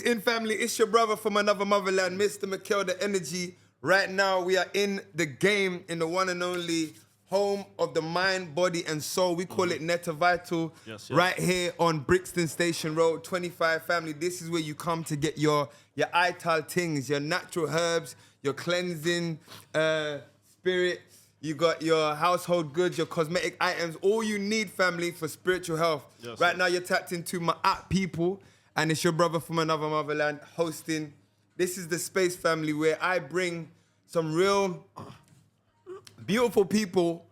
Peace in family, it's your brother from another motherland, Mr. Mikhail, the energy. Right now, we are in the game, in the one and only home of the mind, body, and soul. We call it Netta Vital, right here on Brixton Station Road, 25 family. This is where you come to get your ital things, your natural herbs, your cleansing spirit. You got your household goods, your cosmetic items, all you need, family, for spiritual health. Right now, you're tapped into my app people, and it's your brother from another motherland hosting. This is the space, family, where I bring some real beautiful people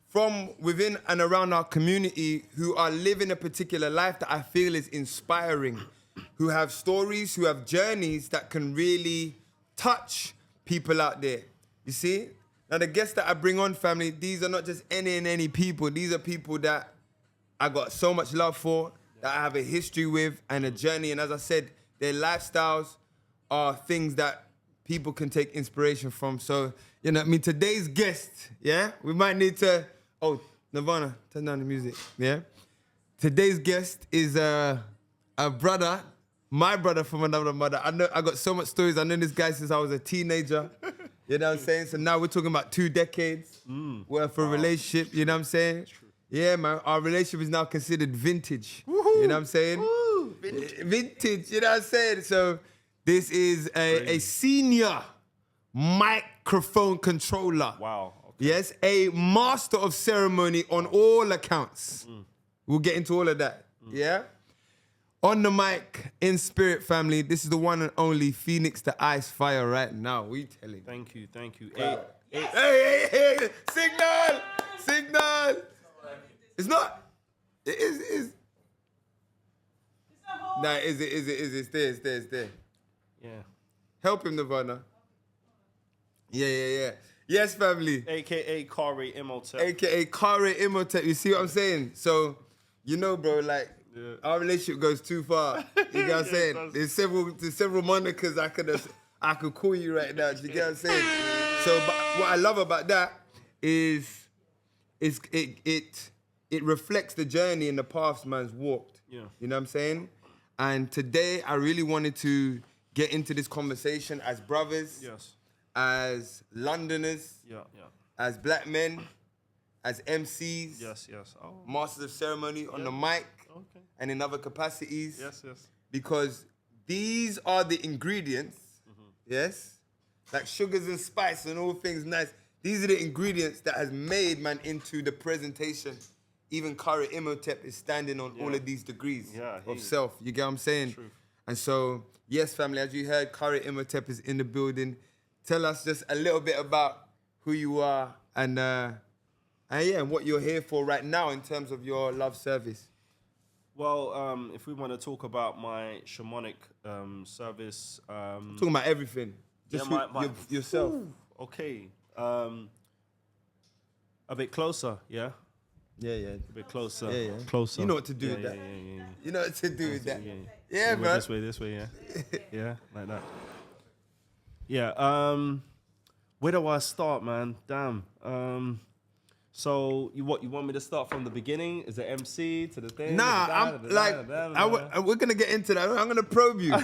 from within and around our community who are living a particular life that I feel is inspiring, who have stories, who have journeys that can really touch people out there. You see? Now, the guests that I bring on, family, these are not just any people. These are people that I got so much love for, that I have a history with and a journey. And as I said, their lifestyles are things that people can take inspiration from. So, you know what I mean? Today's guest, yeah? We might need to... Oh, Nirvana, turn down the music, yeah? Today's guest is a brother, my brother from another mother. I got so much stories. I know this guy since I was a teenager. You know what I'm saying? So now we're talking about 2 decades worth of relationship, you know what I'm saying? Yeah, man, our relationship is now considered vintage. Woo-hoo. You know what I'm saying? Woo. Vintage, you know what I'm saying? So this is a senior microphone controller. Wow. Okay. Yes, a master of ceremony on all accounts. We'll get into all of that, yeah? On the mic, in spirit, family, this is the one and only Phoenix the Ice Fire right now. We telling. Thank you. Wow. Hey, signal. It's not. It is. Nah, is it? It's there. Yeah. Help him, Nirvana. Yeah. Yes, family. AKA Kare, Imhotep. AKA Kare, Imhotep. You see what I'm saying? So, you know, bro, like, our relationship goes too far. You get what I'm saying? There's several monikers I could call you right now. You get what I'm saying? So, but what I love about that is it reflects the journey and the paths man's walked. Yeah. You know what I'm saying? And today, I really wanted to get into this conversation as brothers. Yes. As Londoners, as black men, as MCs, masters of ceremony on the mic, and in other capacities. Yes. Because these are the ingredients, yes, like sugars and spice and all things nice. These are the ingredients that has made man into the presentation. Even Kare Imhotep is standing on all of these degrees of self. You get what I'm saying? True. And so, yes, family, as you heard, Kare Imhotep is in the building. Tell us just a little bit about who you are and what you're here for right now in terms of your love service. Well, if we want to talk about my shamanic service... talking about everything. Just yourself. Ooh, okay. A bit closer, yeah? Yeah. A bit closer. Yeah. Closer. You know what to do with that. Yeah. You know what to do with that. Yeah, man. This way, yeah. Yeah, like that. Yeah, where do I start, man? Damn. So you want me to start from the beginning? Is it MC to the thing? Nah, we're gonna get into that. I'm gonna probe you.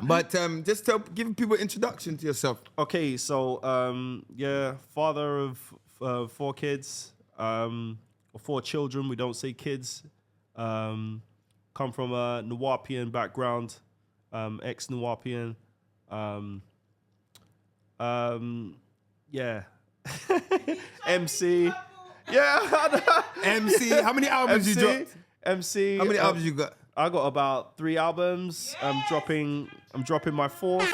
But just give people an introduction to yourself. Okay, so father of 4 kids, or 4 children. We don't say kids. Come from a Nuwapian background, ex-Nuwapian. MC. Yeah. MC. How many albums you dropped? MC. How many albums you got? I got about 3 albums. I'm dropping my 4th.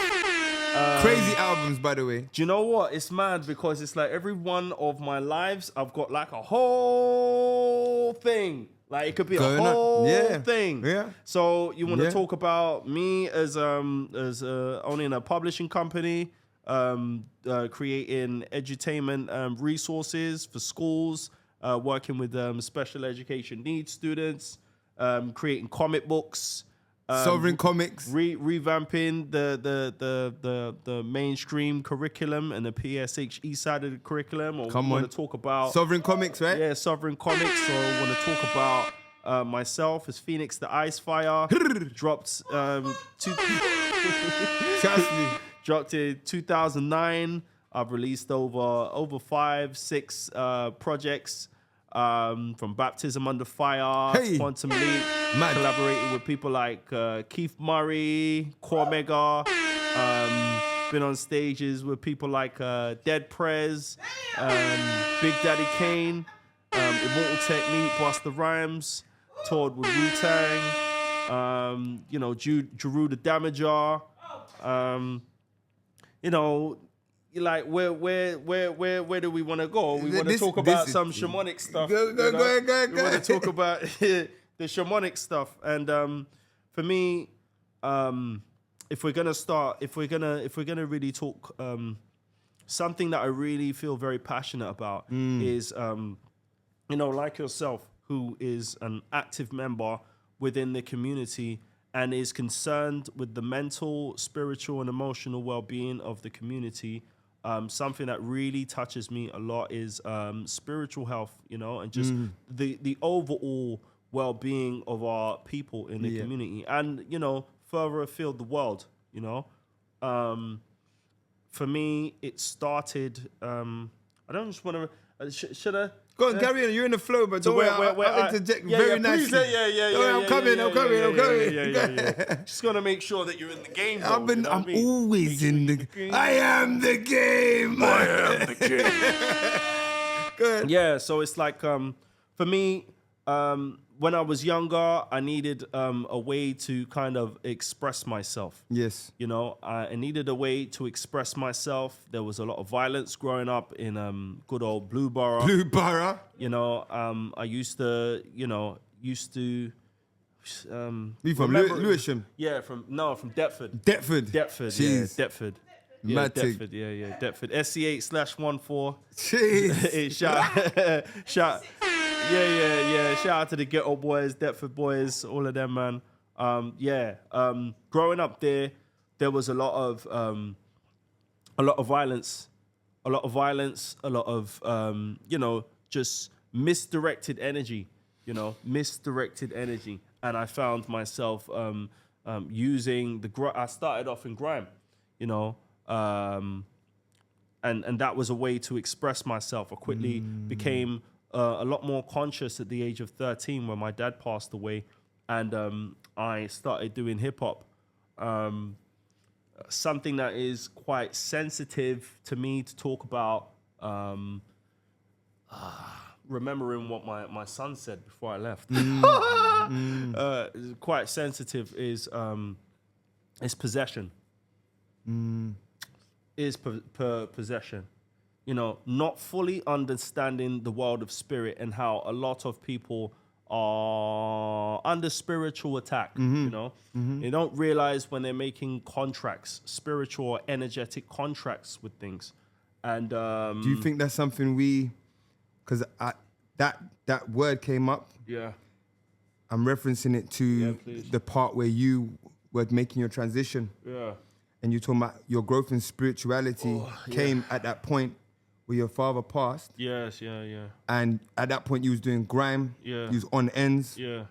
Crazy albums, by the way. Do you know what? It's mad because it's like every one of my lives, I've got like a whole thing. Like it could be a whole thing. Yeah. So you want to talk about me as owning a publishing company, creating edutainment resources for schools, working with special education needs students, creating comic books. Sovereign Comics. Revamping the mainstream curriculum and the PSHE side of the curriculum. Or Come we on. want to talk about... Sovereign Comics, right? Yeah, Sovereign Comics. So I want to talk about myself as Phoenix the Ice Fire. Dropped Trust me. dropped in 2009. I've released over 5-6 projects. From Baptism Under Fire, Quantum Leap, collaborated with people like Keith Murray, Cormega, been on stages with people like Dead Prez, Big Daddy Kane, Immortal Technique, Busta Rhymes, toured with Wu-Tang, Jeru the Damager, like where do we want to go? We want to talk about some shamanic stuff. Go. We want to talk about the shamanic stuff. And for me, if we're gonna really talk, something that I really feel very passionate about is, like yourself, who is an active member within the community and is concerned with the mental, spiritual, and emotional well-being of the community. Something that really touches me a lot is spiritual health, and just the overall well-being of our people in the community, and further afield the world. For me, it started. I don't just want to. Should I? Go on, carry on. You're in the flow, but don't worry. I'll interject very nicely. I'm coming. Yeah. Just gonna make sure that you're in the game. Bro, I'm always in the game. I am the game. I am the game. Good. Yeah. So it's like for me, when I was younger, I needed a way to kind of express myself. Yes. I needed a way to express myself. There was a lot of violence growing up in good old Blueborough. I used to You from Lewisham? Yeah, from Deptford. Deptford. Jeez. Yeah, Deptford. Yeah, Deptford. Yeah, Deptford. SC8/14. Jeez. Shout. Yeah. Shout out to the Ghetto Boys, Deptford Boys, all of them, man. Growing up there was a lot of violence, a lot of just misdirected energy, and I found myself using I started off in grime, and that was a way to express myself. I quickly became a lot more conscious at the age of 13 when my dad passed away, and I started doing hip hop, something that is quite sensitive to me to talk about. Remembering what my son said before I left, quite sensitive is possession. Is possession. Not fully understanding the world of spirit and how a lot of people are under spiritual attack. They don't realize when they're making contracts, spiritual or energetic contracts with things. And do you think that's something because that word came up? Yeah. I'm referencing it to the part where you were making your transition. Yeah. And you're talking about your growth in spirituality came at that point where your father passed. Yes, yeah. And at that point you was doing grime. Yeah. You was on ends. Yeah.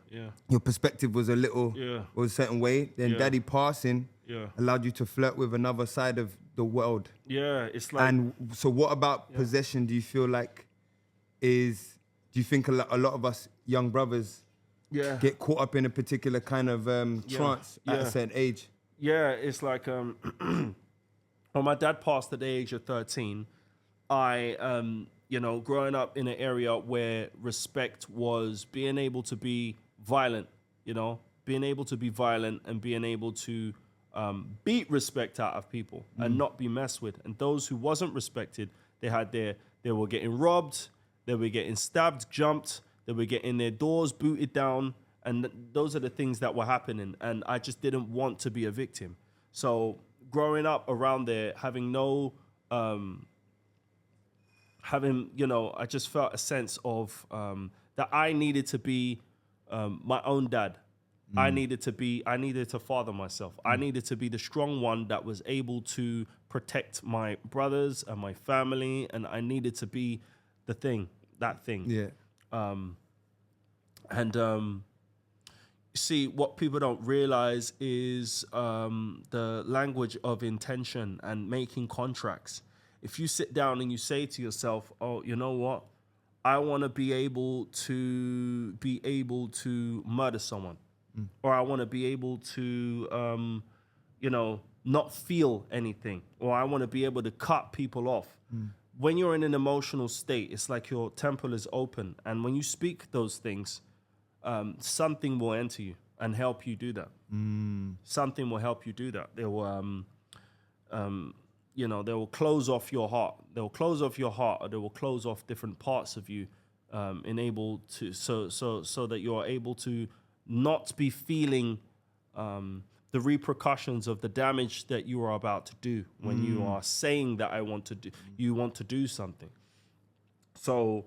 Your perspective was was a certain way. Then daddy passing allowed you to flirt with another side of the world. Yeah, it's like. And so what about possession do you feel like do you think a lot of us young brothers get caught up in a particular kind of trance at a certain age? Yeah, it's like when my dad passed at the age of 13, I, growing up in an area where respect was being able to be violent, being able to be violent and being able to beat respect out of people and not be messed with. And those who wasn't respected, they were getting robbed, they were getting stabbed, jumped, they were getting their doors booted down. And those are the things that were happening. And I just didn't want to be a victim. So growing up around there, having I just felt a sense of that I needed to be my own dad. I needed to father myself. I needed to be the strong one that was able to protect my brothers and my family. And I needed to be that thing. Yeah. see, what people don't realize is the language of intention and making contracts. If you sit down and you say to yourself, oh, you know what? I want to be able to murder someone, or I want to be able to, not feel anything, or I want to be able to cut people off. When you're in an emotional state, it's like your temple is open. And when you speak those things, something will enter you and help you do that. Something will help you do that. They will, they will close off your heart. They will close off your heart, or they will close off different parts of you, so that you're able to not be feeling the repercussions of the damage that you are about to do when you are saying that you want to do something. So,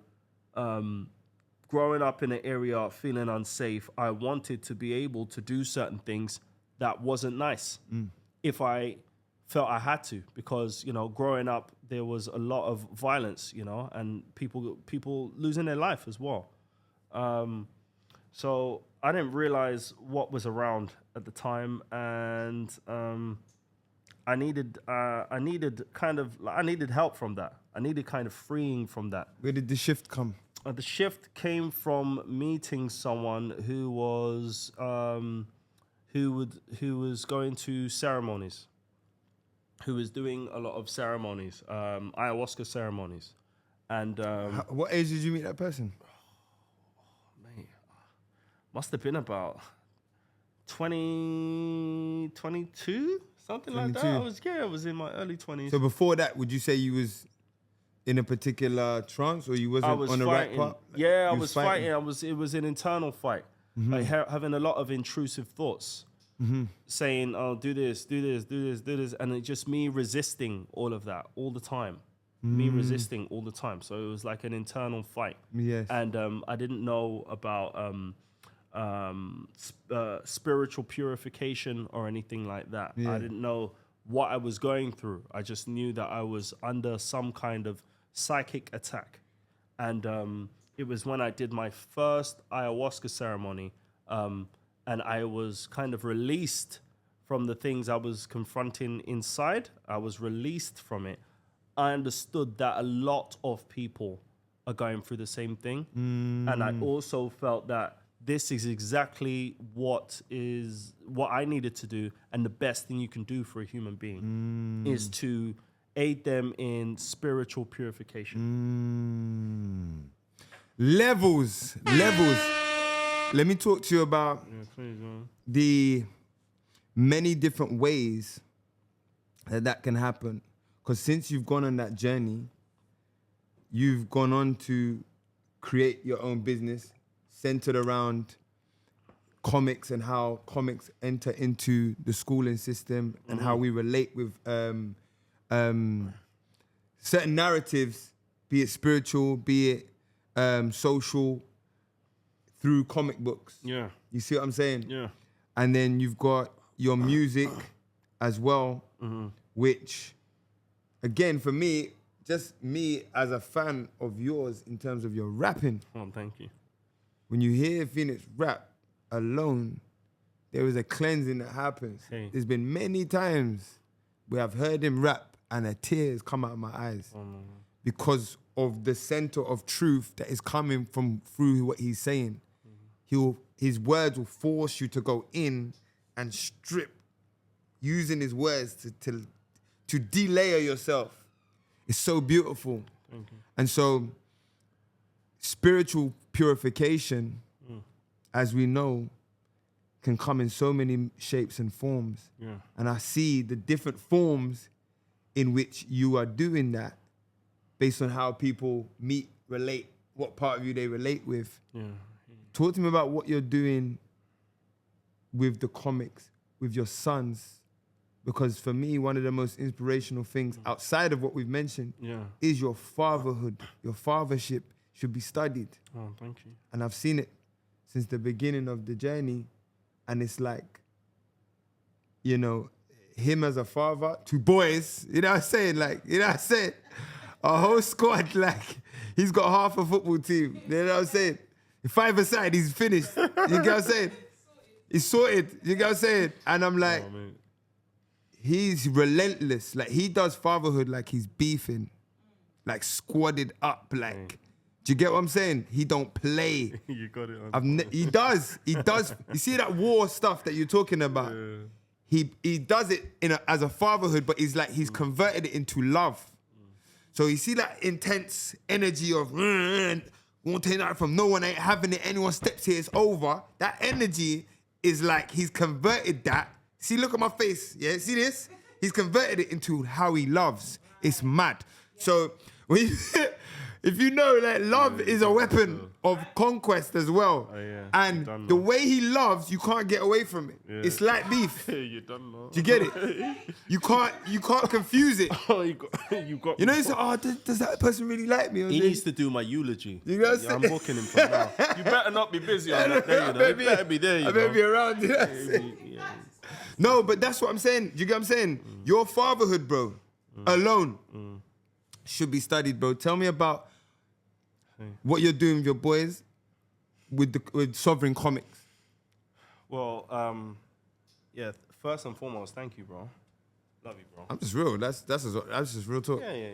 growing up in an area feeling unsafe, I wanted to be able to do certain things that wasn't nice if I felt I had to, because, growing up, there was a lot of violence, and people losing their life as well. So I didn't realize what was around at the time, and I needed help from that. I needed kind of freeing from that. Where did the shift come? The shift came from meeting someone who was going to ceremonies, who was doing a lot of ceremonies, ayahuasca ceremonies, and what age did you meet that person? Must have been about 20, 22, something 22. Like that. I was in my early 20s. So before that, would you say you was in a particular trance, or you wasn't on the right part? Yeah, I was fighting. It was an internal fight. Like having a lot of intrusive thoughts, saying, "Oh, do this, do this, do this, do this," and it just me resisting all of that all the time. Me resisting all the time. So it was like an internal fight. Yes. And I didn't know about spiritual purification or anything like that. I didn't know what I was going through. I just knew that I was under some kind of psychic attack. And it was when I did my first ayahuasca ceremony, and I was kind of released from the things I was confronting inside. I was released from it. I understood that a lot of people are going through the same thing. And I also felt that this is exactly what I needed to do, and the best thing you can do for a human being is to aid them in spiritual purification. Levels. Let me talk to you about the many different ways that can happen. Because since you've gone on that journey, you've gone on to create your own business centered around comics and how comics enter into the schooling system and how we relate with certain narratives, be it spiritual, be it social, through comic books. Yeah. You see what I'm saying? Yeah. And then you've got your music as well, which, again, for me, just me as a fan of yours in terms of your rapping. Oh, thank you. When you hear Phoenix rap alone, there is a cleansing that happens. Hey. There's been many times where I've heard him rap and a tears come out of my eyes because of the center of truth that is coming from through what he's saying. His words will force you to go in and strip, using his words to delayer yourself. It's so beautiful. Thank you. And so spiritual purification, as we know, can come in so many shapes and forms. Yeah. And I see the different forms in which you are doing that based on how people meet, relate, what part of you they relate with. Yeah. Talk to me about what you're doing with the comics, with your sons. Because for me, one of the most inspirational things outside of what we've mentioned is your fatherhood. Your fathership should be studied. Oh, thank you. And I've seen it since the beginning of the journey. And it's like, you know, him as a father, 2 boys, you know what I'm saying? Like, you know what I'm saying? A whole squad, like, he's got half a football team. You know what I'm saying? 5-a-side, he's finished. You know what I'm saying? It's sorted. You get what I'm saying? And I'm like, Oh, mate. he's relentless. Like, he does fatherhood like he's beefing, like squadded up. Like, do you get what I'm saying? He don't play. You got it on. He does. He does. You see that war stuff that you're talking about? Yeah. He does it as a fatherhood, but he's converted it into love. So you see that intense energy of won't take that from no one, ain't having it. Anyone steps here, it's over. That energy is like he's converted that. See, look at my face. Yeah, see this? He's converted it into how he loves. It's mad. So when if you know that love is a weapon of conquest as well. yeah. And Done, the man. way he loves, you can't get away from it. Yeah. It's like beef. You done, man. Do you get it? You can't confuse it. Oh, you got. You know, you say, oh, does that person really like me? Or He they- needs to do my eulogy. You know what I'm I'm saying? booking him from now. You better not be busy on that day, you know. Maybe- You better be there, you I know. may be around. You know what I'm saying? Yeah. No, but that's what I'm saying. You get what I'm saying? Your fatherhood, bro, alone should be studied, bro. Tell me about what you're doing with your boys with Sovereign Comics. Well, yeah. First and foremost, thank you, bro. Love you, bro. I'm just real. That's just real talk. Yeah.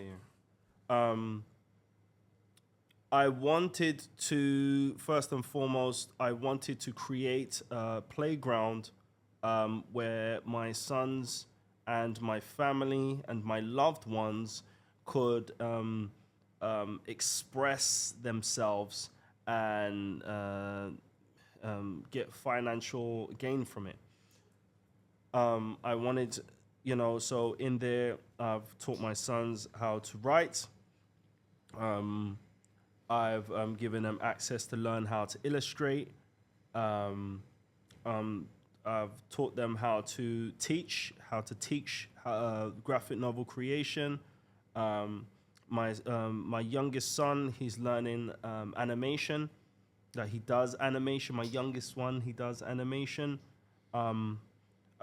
I wanted to, first and foremost, I wanted to create a playground where my sons and my family and my loved ones could express themselves and get financial gain from it. I wanted, so in there, I've taught my sons how to write. I've given them access to learn how to illustrate. I've taught them how to teach graphic novel creation. My youngest son, he's learning animation. That he does animation. My youngest one, he does animation.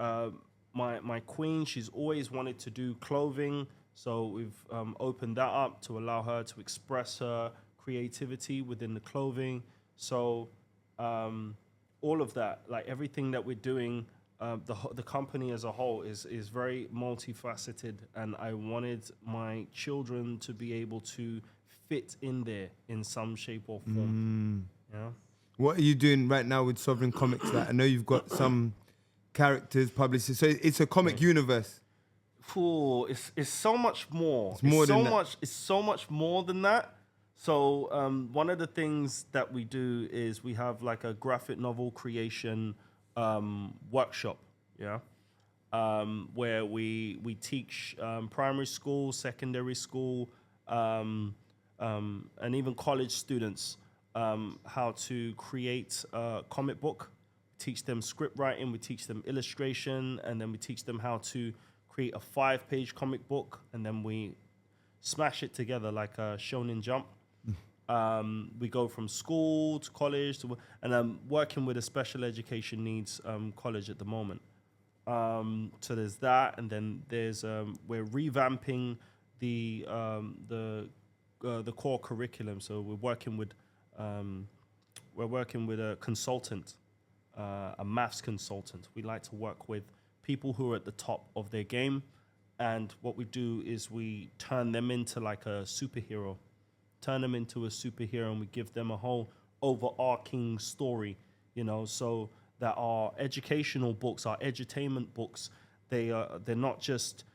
My queen, she's always wanted to do clothing, so we've opened that up to allow her to express her creativity within the clothing. So all of that, like everything that we're doing, the company as a whole is very multifaceted, and I wanted my children to be able to fit in there in some shape or form. Yeah. What are you doing right now with Sovereign Comics? Like, I know you've got some characters published. So it's a comic universe. Ooh, it's so much more. It's more than that. It's so much more than that. So one of the things that we do is we have like a graphic novel creation workshop, yeah, where we teach primary school, secondary school, and even college students how to create a comic book. Teach them script writing, we teach them illustration, and then we teach them how to create a 5-page comic book, and then we smash it together like a Shonen Jump. We go from school to college and I'm working with a special education needs college at the moment. So there's that, and then there's we're revamping the core curriculum. So we're working with a consultant, a maths consultant. We like to work with people who are at the top of their game, and what we do is we turn them into like a superhero. And we give them a whole overarching story, so that our educational books, our edutainment books, they're not just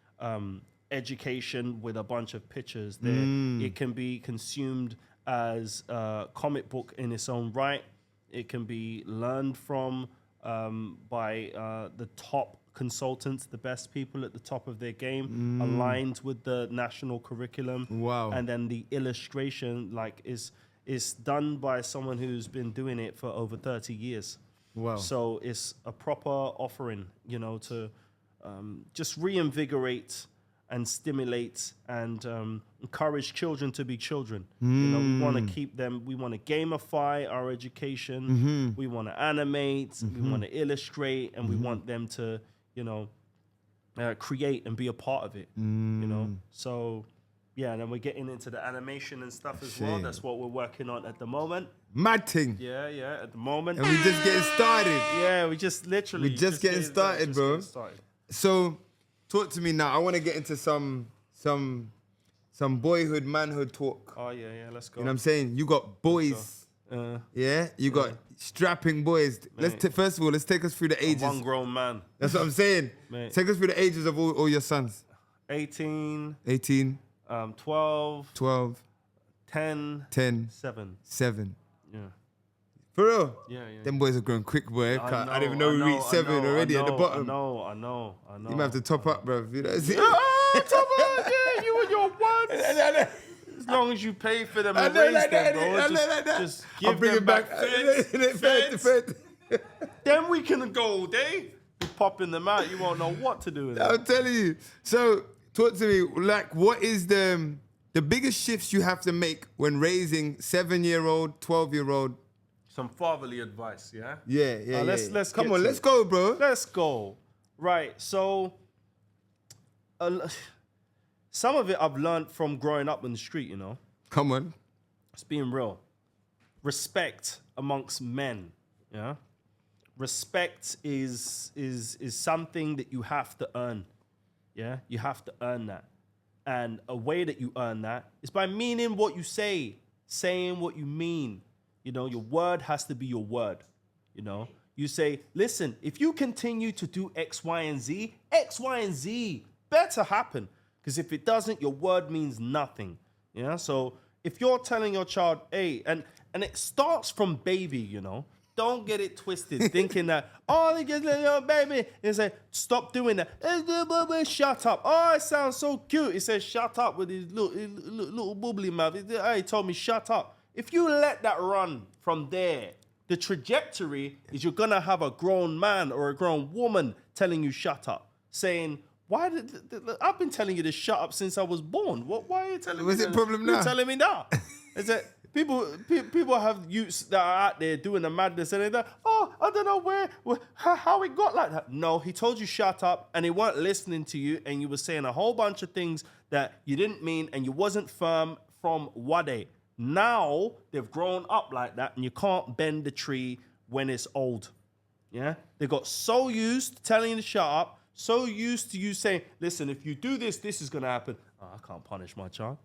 education with a bunch of pictures. It can be consumed as a comic book in its own right. It can be learned from by the top consultants, the best people at the top of their game, aligned with the national curriculum. Wow. And then the illustration is done by someone who's been doing it for over 30 years. Wow. So it's a proper offering, to just reinvigorate and stimulate and encourage children to be children. We want to keep them, we want to gamify our education, we want to animate, we want to illustrate, and we want them to, create and be a part of it, So Yeah, and then we're getting into the animation and stuff as well. Shit. That's what we're working on at the moment. Mad thing. Yeah, at the moment. And we just getting started. Yeah, we just literally. We just getting started, bro. Getting started. So, talk to me now. I want to get into some boyhood, manhood talk. Oh, yeah, let's go. You know what I'm saying? You got boys. Yeah? You got strapping boys. First of all, let's take us through the ages. One grown man. That's what I'm saying. Mate. Take us through the ages of all your sons. 18. 12. 10. 7. 7. Yeah. For real? Yeah. Them boys are growing quick, boy. I didn't even know we reached 7 already at the bottom. I know. You might have to top up, bro. You know what I'm saying? Top up, yeah, you and your ones. As long as you pay for them and raise them, bro. Just give them back. Feds. Then we can go all day. Be popping them out. You won't know what to do with them. I'm telling you. So, talk to me. Like, what is the biggest shifts you have to make when raising 7-year-old, 12-year-old? Some fatherly advice, yeah? Yeah. Let's come on, let's go, bro. Let's go. Right, so some of it I've learned from growing up in the street, you know. Come on. It's being real. Respect amongst men, yeah? Respect is something that you have to earn, yeah? You have to earn that. And a way that you earn that is by meaning what you say, saying what you mean. You know, your word has to be your word, you know? You say, listen, if you continue to do X, Y, and Z better happen. Because if it doesn't, your word means nothing, yeah? So if you're telling your child, hey, and it starts from baby, you know? Don't get it twisted, thinking that, little baby. And say, stop doing that. Shut up. Oh, it sounds so cute. It says, shut up with his little bubbly mouth. He told me, shut up. If you let that run from there, the trajectory is you're going to have a grown man or a grown woman telling you shut up, saying, I've been telling you to shut up since I was born. Why are you telling me? What's the problem now? You're telling me now. Is that people have youths that are out there doing the madness and they're like, oh, I don't know how it got like that. No, he told you shut up and he weren't listening to you and you were saying a whole bunch of things that you didn't mean and you wasn't firm from Wade. Now they've grown up like that and you can't bend the tree when it's old. Yeah? They got so used to telling you to shut up, so used to you saying, listen, if you do this, this is going to happen. Oh, I can't punish my child.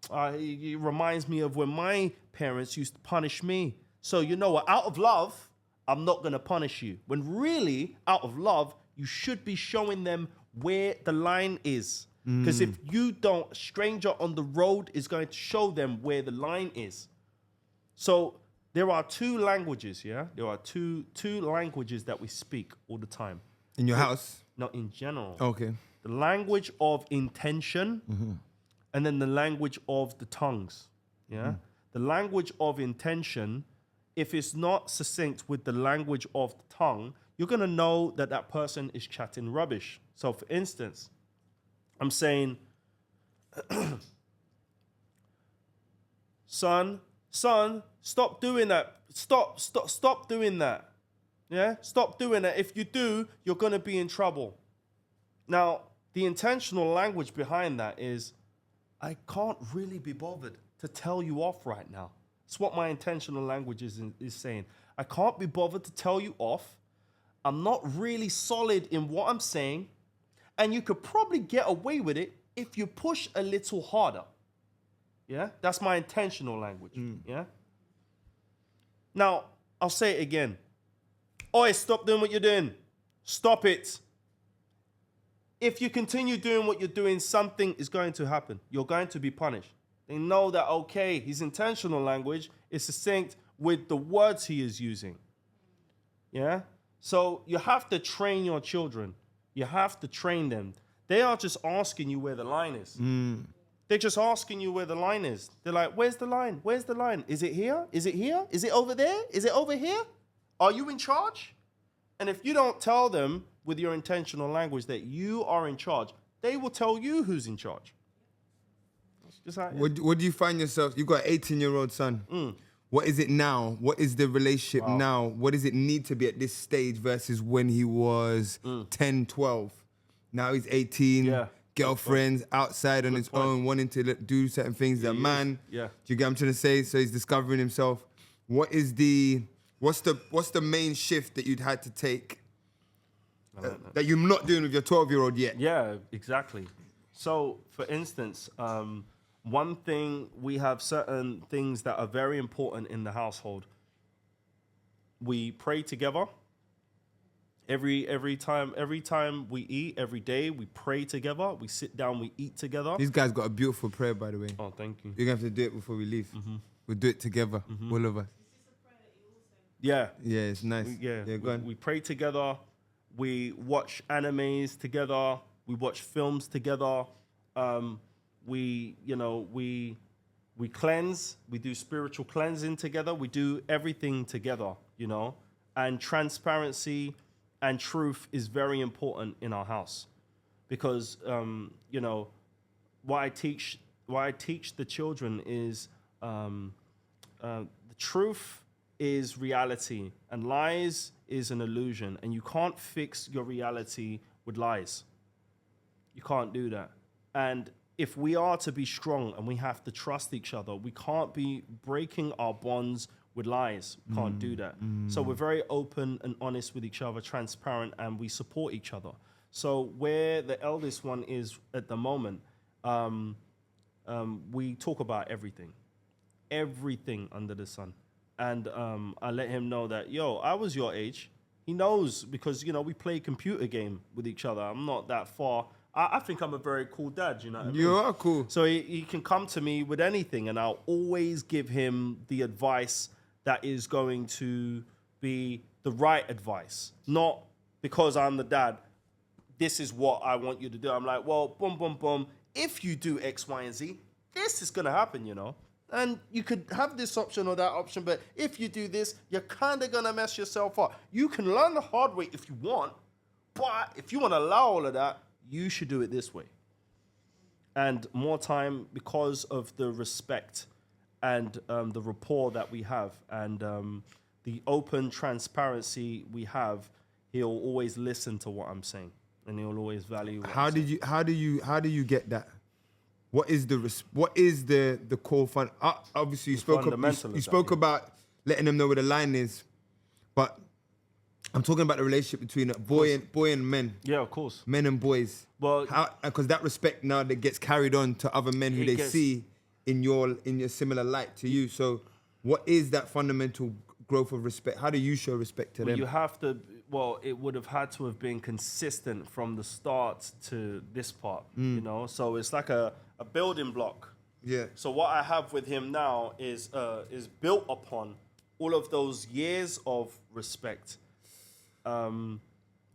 It reminds me of when my parents used to punish me. So, you know what? Out of love, I'm not going to punish you. When really, out of love, you should be showing them where the line is. Because if you don't, a stranger on the road is going to show them where the line is. So there are 2 languages, yeah? There are two languages that we speak all the time. In your house? No, in general. Okay. The language of intention and then the language of the tongues, yeah? The language of intention, if it's not succinct with the language of the tongue, you're going to know that that person is chatting rubbish. So for instance, I'm saying, son, stop doing that. Stop doing that. Yeah? Stop doing that. If you do, you're going to be in trouble. Now, the intentional language behind that is, I can't really be bothered to tell you off right now. It's what my intentional language is saying. I can't be bothered to tell you off. I'm not really solid in what I'm saying. And you could probably get away with it if you push a little harder. Yeah? That's my intentional language. Yeah? Now, I'll say it again. Oi, stop doing what you're doing. Stop it. If you continue doing what you're doing, something is going to happen. You're going to be punished. They know that, okay, his intentional language is succinct with the words he is using. Yeah? So you have to train your children. You have to train them. They are just asking you where the line is. They're just asking you where the line is. They're like, where's the line? Where's the line? Is it here? Is it here? Is it over there? Is it over here? Are you in charge? And if you don't tell them with your intentional language that you are in charge, they will tell you who's in charge. Just like, what do you find yourself? You got an 18-year-old son. What is it now? What is the relationship now? What does it need to be at this stage versus when he was 10, 12? Now he's 18. Yeah. girlfriends outside on his own, wanting to do certain things. A man. Yeah. Do you get what I'm trying to say? So he's discovering himself. What's the main shift that you'd had to take that you're not doing with your 12-year-old yet? Yeah, exactly. So, for instance, one thing, we have certain things that are very important in the household. We pray together. Every time we eat, every day, we pray together. We sit down, we eat together. These guys got a beautiful prayer, by the way. Oh, thank you. You're going to have to do it before we leave. We'll do it together, all of us. Yeah. Yeah, it's nice. Go on. We pray together. We watch animes together. We watch films together. We cleanse. We do spiritual cleansing together. We do everything together, And transparency and truth is very important in our house, because what I teach the children is the truth is reality and lies is an illusion, and you can't fix your reality with lies. You can't do that. And if we are to be strong and we have to trust each other, we can't be breaking our bonds with lies. We can't do that. So we're very open and honest with each other, transparent, and we support each other. So where the eldest one is at the moment, we talk about everything under the sun. And I let him know that, I was your age. He knows, because, we play computer game with each other. I'm not that far. I think I'm a very cool dad, you know what I mean? You are cool. So he can come to me with anything, and I'll always give him the advice that is going to be the right advice. Not because I'm the dad, this is what I want you to do. I'm like, well, boom, boom, boom. If you do X, Y, and Z, this is going to happen, And you could have this option or that option, but if you do this, you're kind of going to mess yourself up. You can learn the hard way if you want, but if you want to allow all of that, you should do it this way. And more time, because of the respect and the rapport that we have, and the open transparency we have, he'll always listen to what I'm saying, and he'll always value what How do you get that? What is the core fun? Obviously, you spoke about letting them know where the line is, but I'm talking about the relationship between boy and men. Yeah, of course. Men and boys. Well, because that respect now that gets carried on to other men who they see in your similar light to you. So, what is that fundamental growth of respect? How do you show respect to them? You have to. Well, it would have had to have been consistent from the start to this part. So it's like a building block. Yeah. So what I have with him now is built upon all of those years of respect.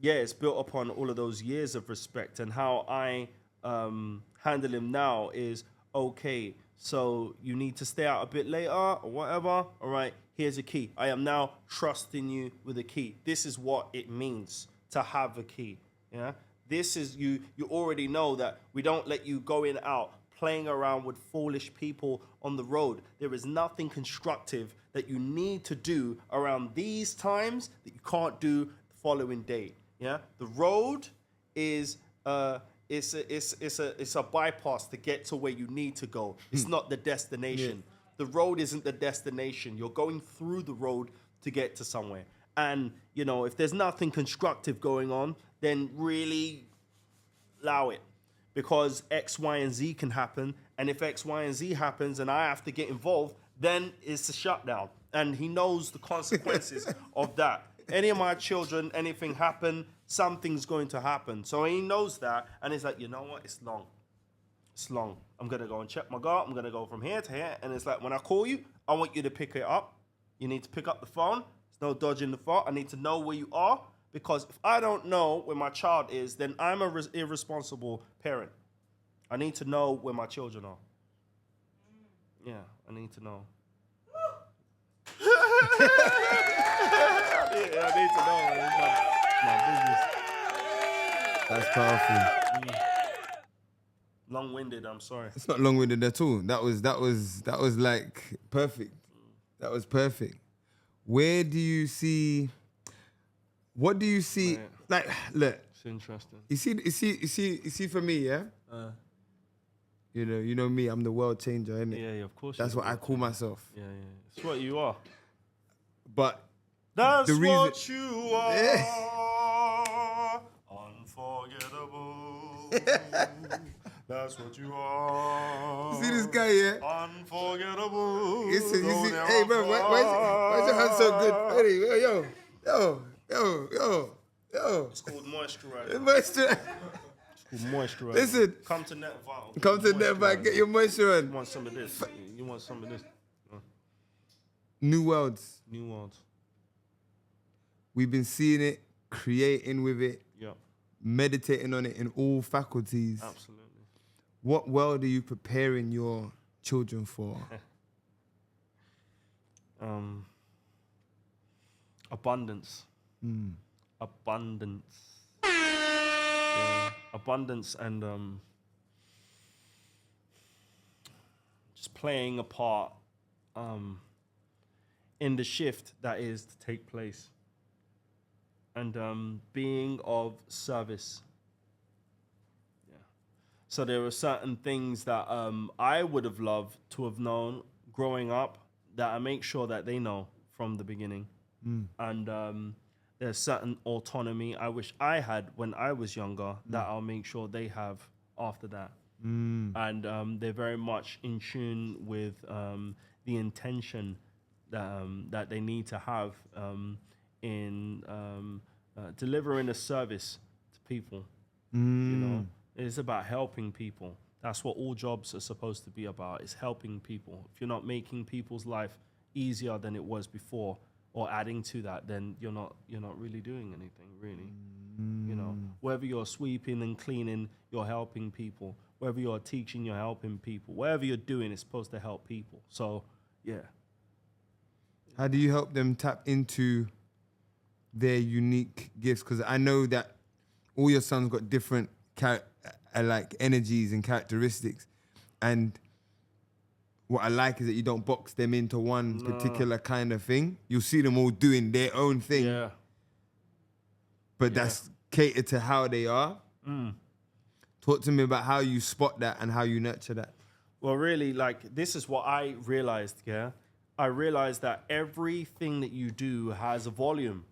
It's built upon all of those years of respect, and how I handle him now is, okay, so you need to stay out a bit later or whatever. All right, here's a key. I am now trusting you with a key. This is what it means to have a key. Yeah. This is you already know that we don't let you go in out playing around with foolish people on the road. There is nothing constructive that you need to do around these times that you can't do the following day. Yeah, the road is it's a bypass to get to where you need to go. It's not the destination. Yeah. The road isn't the destination. You're going through the road to get to somewhere. And if there's nothing constructive going on, then really allow it, because X, Y, and Z can happen. And if X, Y, and Z happens and I have to get involved, then it's a shutdown. And he knows the consequences of that. Any of my children, anything happen, something's going to happen. So he knows that. And he's like, you know what? It's long. It's long. I'm going to go and check my guard. I'm going to go from here to here. And it's like, when I call you, I want you to pick it up. You need to pick up the phone. There's no dodging the phone. I need to know where you are. Because if I don't know where my child is, then I'm an irresponsible parent. I need to know where my children are. Yeah, I need to know. I need to know. It's my business. That's powerful. Long-winded, I'm sorry. It's not long-winded at all. That was like perfect. That was perfect. What do you see? Man. Like, look, It's interesting. You see. For me, yeah. You know me. I'm the world changer, innit? Yeah, of course. That's what I call myself. Yeah. It's what you are. But that's the reason, what you are. Unforgettable. That's what you are. See this guy, yeah? Unforgettable. Listen, you see, hey, bro, why is your hand so good? Hey, yo. It's called moisturizer. Moisturizer. It's called moisturizer. Listen. Come to Net Vital. Come to Net Vital, get your moisture on. You want some of this? You want some of this? New worlds. New worlds. We've been seeing it, creating with it, meditating on it in all faculties. Absolutely. What world are you preparing your children for? Abundance. Abundance. Yeah. Abundance and just playing a part in the shift that is to take place. And being of service. Yeah. So there were certain things that I would have loved to have known growing up that I make sure that they know from the beginning. And there's certain autonomy I wish I had when I was younger that I'll make sure they have after that. And they're very much in tune with the intention that they need to have in delivering a service to people. You know, it's about helping people. That's what all jobs are supposed to be about, is helping people. If you're not making people's life easier than it was before, or adding to that, then you're not really doing anything, really. You know, whether you're sweeping and cleaning, you're helping people. Whether you're teaching, you're helping people. Whatever you're doing is supposed to help people. So, yeah. How do you help them tap into their unique gifts? Because I know that all your sons got different like energies and characteristics, and what I like is that you don't box them into one particular kind of thing. You'll see them all doing their own thing, but that's catered to how they are. Talk to me about how you spot that and how you nurture that. Well, really, like, this is what I realized, I realized that everything that you do has a volume.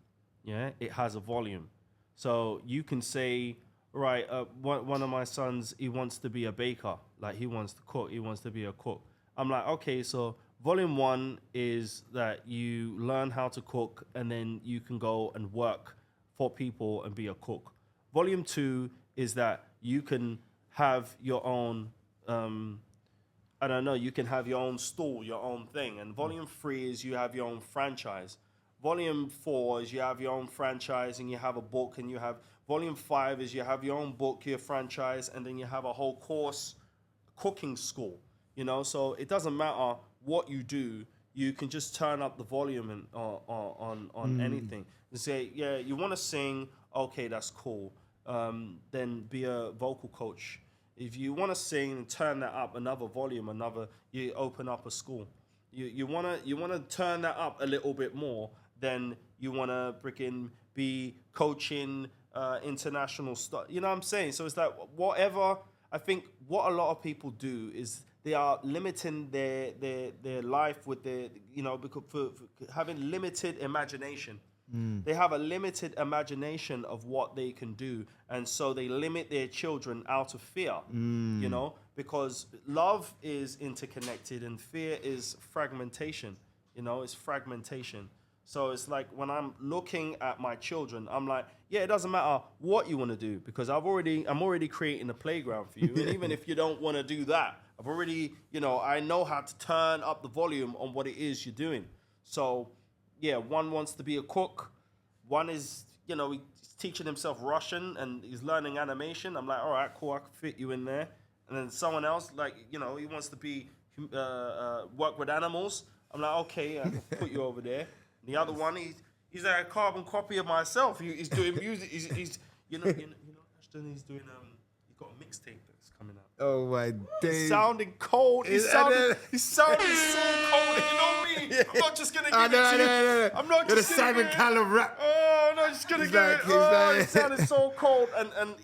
It has a volume. So you can say, right, one of my sons, he wants to be a baker. Like, he wants to cook. He wants to be a cook. I'm like, okay, so volume 1 is that you learn how to cook and then you can go and work for people and be a cook. Volume 2 is that you can have your own, you can have your own stall, your own thing. And volume 3 is you have your own franchise. Volume 4 is you have your own franchise and you have a book, and you have volume 5 is you have your own book, your franchise, and then you have a whole course cooking school. You know, so it doesn't matter what you do. You can just turn up the volume on anything. And say, yeah, you want to sing, okay, that's cool. Then be a vocal coach. If you want to sing and turn that up another volume, you open up a school. You wanna turn that up a little bit more. Then you wanna be coaching international stuff. You know what I'm saying? So it's like whatever. I think what a lot of people do is they are limiting their life with because for having limited imagination. They have a limited imagination of what they can do, and so they limit their children out of fear. You know, because love is interconnected and fear is fragmentation. You know, it's fragmentation. So it's like when I'm looking at my children, I'm like, yeah, it doesn't matter what you want to do, because I'm already creating a playground for you. And even if you don't want to do that, I've already, I know how to turn up the volume on what it is you're doing. So, yeah, one wants to be a cook. One is, he's teaching himself Russian and he's learning animation. I'm like, all right, cool, I can fit you in there. And then someone else, he wants to be work with animals. I'm like, okay, I can put you over there. And the other one, he's a carbon copy of myself. He's doing music. He's Ashton. He's doing got a mixtape that's coming out. Oh my days. Sounding cold. He's sounding so cold. You know me. I'm not just gonna give it to you. I'm not You're the just gonna Simon give it. Callum rap. Oh, I'm not just gonna He's give like- it. he's Oh, like- it sounded so cold. And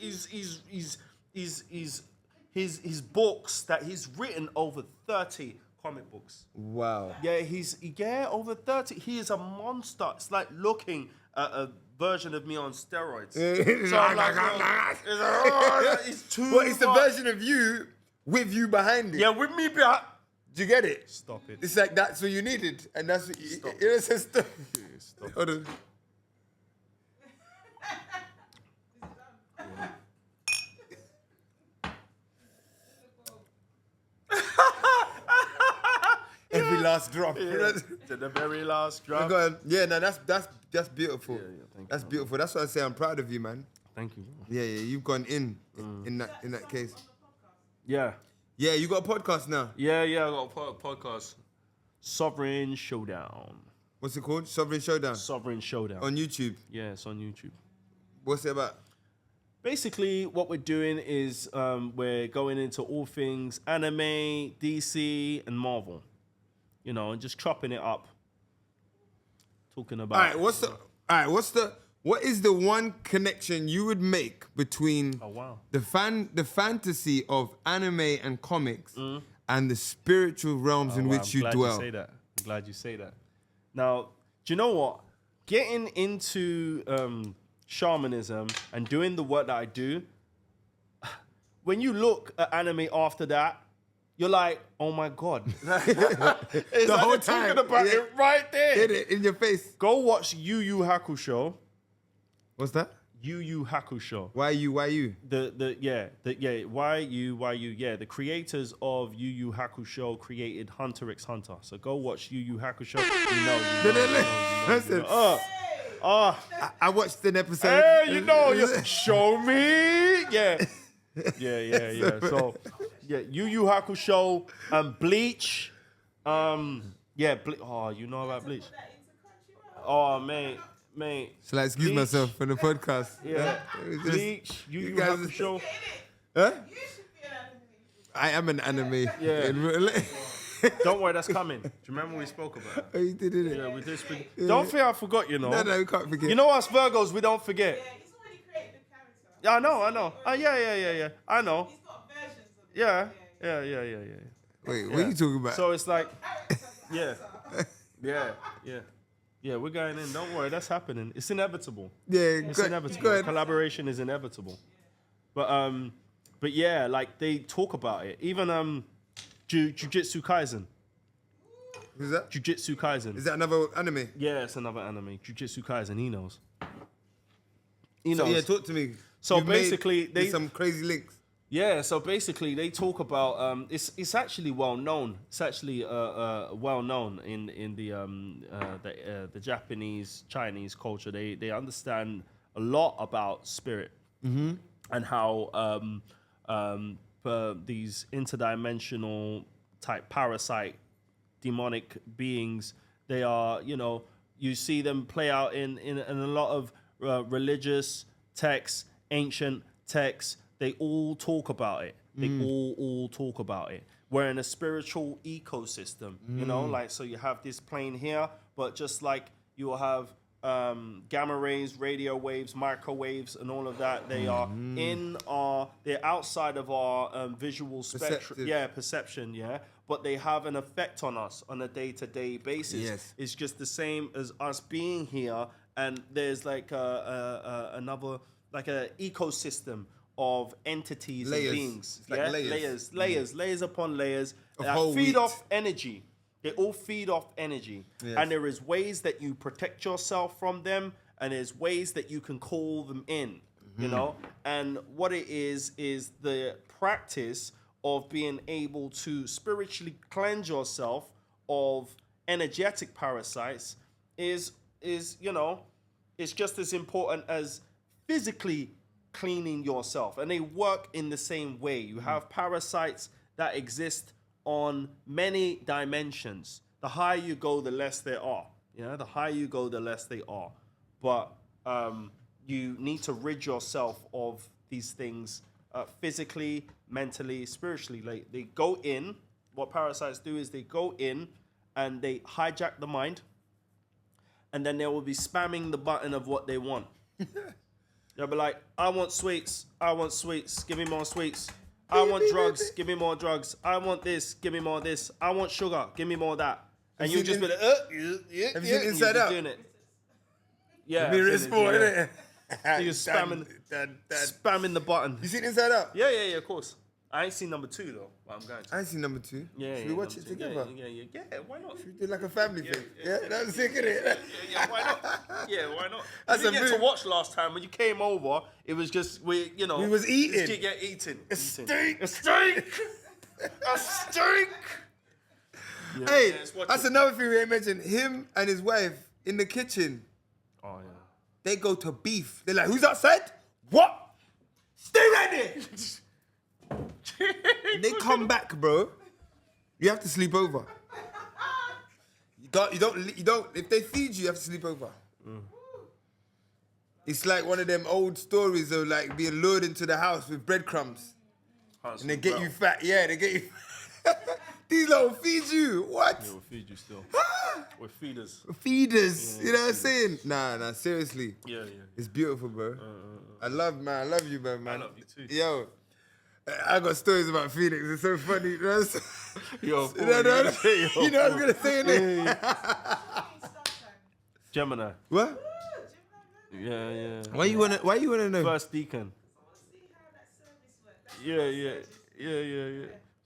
his books that he's written over 30 comic books. Wow. Yeah, over 30. He is a monster. It's like looking at a version of me on steroids. So I'm like, it's too Well, it's the much. version of you with you behind it. Yeah, with me behind. Do you get it? Stop it. It's like that's what you needed, and that's what you. Stop. It's just Stop. Hold on. Every last drop. To the very last drop. Go on. Yeah, no, that's beautiful. Yeah, thank you. That's beautiful. That's why I say I'm proud of you, man. Thank you. Yeah, you've gone in that case. Yeah. Yeah, you got a podcast now. Yeah, I got a podcast. Sovereign Showdown. What's it called? Sovereign Showdown. Sovereign Showdown. On YouTube. Yeah, it's on YouTube. What's it about? Basically, what we're doing is we're going into all things anime, DC, and Marvel. You know, and just chopping it up. Talking about. What is the one connection you would make between the fantasy of anime and comics and the spiritual realms in which you dwell? I'm glad you say that. Now, do you know what? Getting into shamanism and doing the work that I do, when you look at anime after that, you're like, oh my God. The whole time. Talking about it right there. Hit it in your face. Go watch Yu Yu Hakusho. What's that? Yu Yu Hakusho. Why you? Why you? Yeah, the creators of Yu Yu Hakusho created Hunter x Hunter. So go watch Yu Yu Hakusho. Listen. I watched an episode. Hey, you show me. Yeah. So, Yu Yu Hakusho, Bleach. You know about Bleach? Oh, mate. Shall I excuse myself from the podcast? Yeah. Bleach, Yu Yu Hakusho. Huh? I am an anime. Yeah. In real life. Don't worry, that's coming. Do you remember we spoke about it? Oh, you did it. Yeah, we did. Don't think I forgot, you know. No, we can't forget. You know us Virgos, we don't forget. Yeah, he's already created the character. Yeah, I know. Yeah. I know. He's got versions of it. Yeah. Wait, what are you talking about? So it's like, yeah. We're going in. Don't worry, that's happening. It's inevitable. Yeah, It's go inevitable. ahead. Collaboration is inevitable. But yeah, like they talk about it. Even Jujutsu Kaisen. Who's that? Jujutsu Kaisen. Is that another anime? Yeah, it's another anime. Jujutsu Kaisen. He knows. So, yeah, talk to me. So You've basically, there's some crazy links. Yeah, so basically they talk about it's actually well known. It's actually well known in the Japanese Chinese culture. They understand a lot about spirit and how these interdimensional type parasite demonic beings, they are, you see them play out in a lot of religious texts, ancient texts. They all talk about it. They all talk about it. We're in a spiritual ecosystem, like, so you have this plane here, but just like you will have gamma rays, radio waves, microwaves, and all of that, they are they're outside of our visual spectrum. Yeah, perception, yeah. But they have an effect on us on a day-to-day basis. Yes. It's just the same as us being here, and there's like another, like a ecosystem of entities Layers. and beings. It's like Layers upon layers Of that whole feed wheat. off energy. They all feed off energy. Yes. And there is ways that you protect yourself from them, and there's ways that you can call them in, And what it is the practice of being able to spiritually cleanse yourself of energetic parasites is it's just as important as physically cleaning yourself, and they work in the same way. You have parasites that exist on many dimensions. The higher you go, the less there are. The higher you go, the less they are. But you need to rid yourself of these things physically, mentally, spiritually. Like they go in. What parasites do is they go in and they hijack the mind, and then they will be spamming the button of what they want. They'll be like, I want sweets. I want sweets. Give me more sweets. I want drugs. Give me more drugs. I want this. Give me more this. I want sugar. Give me more that. And you just be like, Have you seen Inside Out? doing it. Yeah. Be I've real seen it, sport, yeah. innit? You're spamming the button. You seen Inside Out? Yeah, of course. I ain't seen number 2 though, but I'm going to. I ain't seen number 2. Yeah, Should we watch it number 2. together? Yeah, why not? We do like a family thing. Yeah, that's sick, innit? Yeah, why not? Yeah, why not? That's We didn't a get to move. watch last time when you came over. It was just we was eating. Eating. A steak. A steak. A steak. Yeah, Hey, let's watch that's it. another thing we ain't mentioned. Him and his wife in the kitchen, Oh yeah. they go to beef. They're like, who's outside? What? Stay right there. And they come back, bro. You have to sleep over. You don't. If they feed you have to sleep over. It's like one of them old stories of like being lured into the house with breadcrumbs. And they get you fat. Yeah, they get you. These lot will feed you. What? Yeah, we'll feed you still. We're feeders. Feeders. You know what I'm saying? Nah, seriously. Yeah. It's beautiful, bro. I love you, man. I love you too. Yo, I got stories about Phoenix. It's so funny. You know what I'm saying? Yo, You know what I was gonna say in there? Gemini. What? Yeah. Why you wanna know? First deacon. Yeah.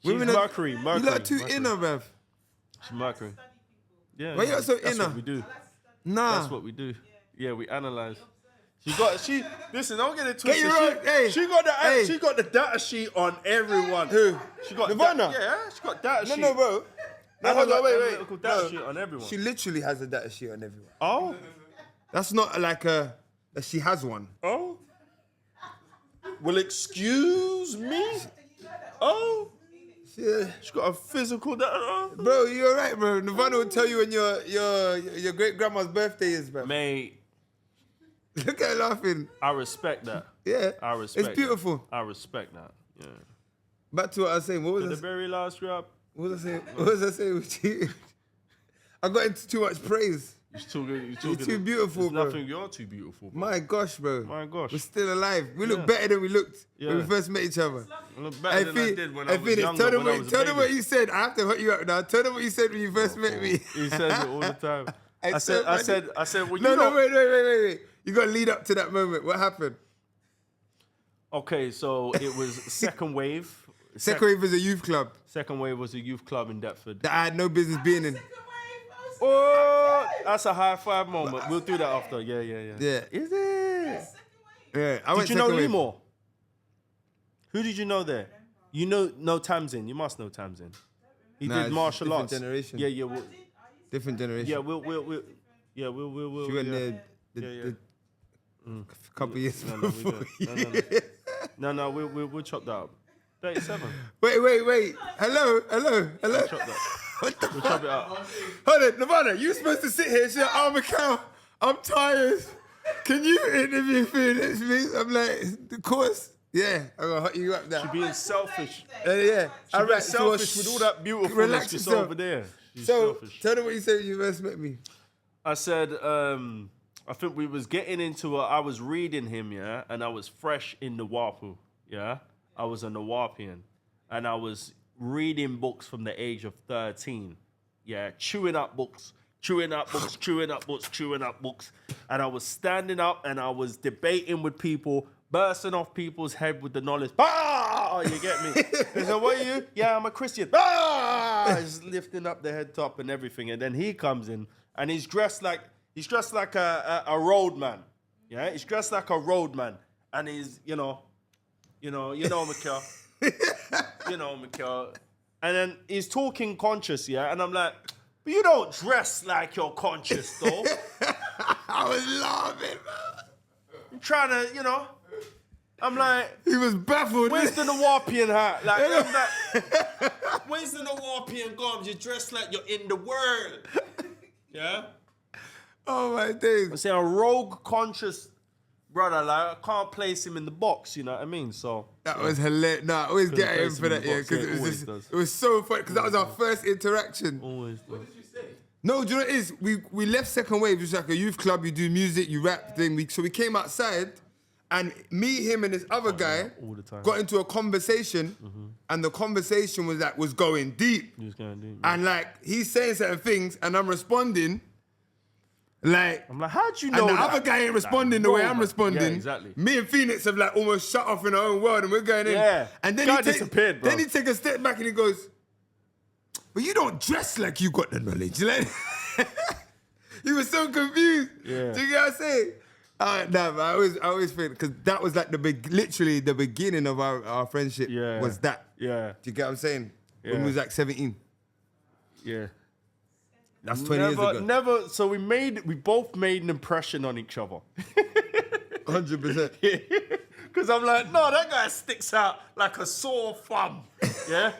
She's Women are- Mercury. You lot too inner, bruv. She's Mercury. Yeah. Why you lot so That's inner? what we do. Nah. That's what we do. Yeah, we analyze. Listen, don't get it Get twisted. your own- hey, She got hey. she got the data sheet on everyone. Who? She got Nirvana? she got data sheet. No, bro. No, I hold on, wait. analytical data No. sheet on everyone. She literally has a data sheet on everyone. Oh. That's not like that she has one. Oh. Well, excuse me. Oh. Yeah. She got a physical data. Bro, you're right, bro. Nirvana will tell you when your great grandma's birthday is, bro. Mate, Look at her laughing. I respect that. Yeah. I respect. It's beautiful. That. I respect that. Yeah. Back to what I was saying. What The was very last rap. I saying with you? I got into too much praise. You're too too beautiful, There's bro. nothing. You're too beautiful, bro. My gosh, bro. My gosh. We're still alive. We look Yeah. better than we looked when we Yeah. first met each other. I look better than I did when I was Phoenix, younger. tell them when I was a tell them what baby. you said. I have to hot you up now. Tell them what you said when you first met me. He says it all the time. I It's so said, funny. well, you No, know. wait. You got to lead up to that moment. What happened? Okay, so it was second wave. Second Wave is a youth club Second wave was a youth club in Deptford. that I had no business being in. Oh, that's a high five moment. We'll do that after. Yeah. Yeah. Is it? Yeah. I went Did you know Second Wave. Lemore? Who did you know there? You know Tamsin. You must know Tamsin. He Nah, did martial different arts. generation. Yeah. Different generation. Yeah, we'll. She went yeah. there a couple years No, we before. good. No, we'll chop that up. 37. Wait. Hello. Chop that. We'll chop it up. Hold on, Nirvana, you supposed to sit here and say, oh, Mikhail, I'm tired. Can you interview Phoenix, please? I'm like, of course. Yeah, I'm going to hot you up now. She's being selfish. Yeah. She's All being right, selfish with all that beautifulness relax just yourself. over there. She's So, selfish. tell them what you said when you first met me. I said, I think we was getting into I was reading him, yeah, and I was fresh in the Wapu, yeah. I was a Nawapian, and I was reading books from the age of 13, yeah, chewing up books, and I was standing up and I was debating with people, bursting off people's head with the knowledge. Ah, you get me? They said, what are you? Yeah, I'm a Christian. Ah, just lifting up the head top and everything, and then he comes in and he's dressed like a roadman. Yeah, he's dressed like a roadman, and he's you know, Mikhail. Mikhail. And then he's talking conscious, yeah, and I'm like, but you don't dress like you're conscious, though. I was laughing, I'm trying to, I'm like, He was baffled. where's the Nawapian hat? Like, I'm like, where's the Nawapian gums? You dress like you're in the world. Yeah? Oh, my days. I'm saying a rogue conscious brother, like I can't place him in the box, you know what I mean? So That was hilarious. Nah, I always get at him for that, yeah, because it was so funny, because that was our first interaction. Always does. What did you say? No, do you know what it is? We left Second Wave, which was like a youth club, you do music, you rap thing. So we came outside, and me, him, and this other guy all the time. got into a conversation, and the conversation was going deep. He was going deep. And like, he's saying certain things, and I'm responding. Like, I'm like, how'd you know and the that? other guy ain't responding the way I'm man. responding. Yeah, exactly. Me and Phoenix have like almost shut off in our own world, and we're going in. Yeah. And then Guy disappeared, bro. Then he take a step back and he goes, "But you don't dress like you got the knowledge." Like, he was so confused. Yeah. Do you get what I'm saying? Nah, but I always feel, because that was like literally the beginning of our friendship. Yeah. Was that? Yeah. Do you get what I'm saying? When Yeah. we was like 17. Yeah. That's 20 years ago. Never. So we both made an impression on each other. 100%. Because I'm like, no, that guy sticks out like a sore thumb. Yeah.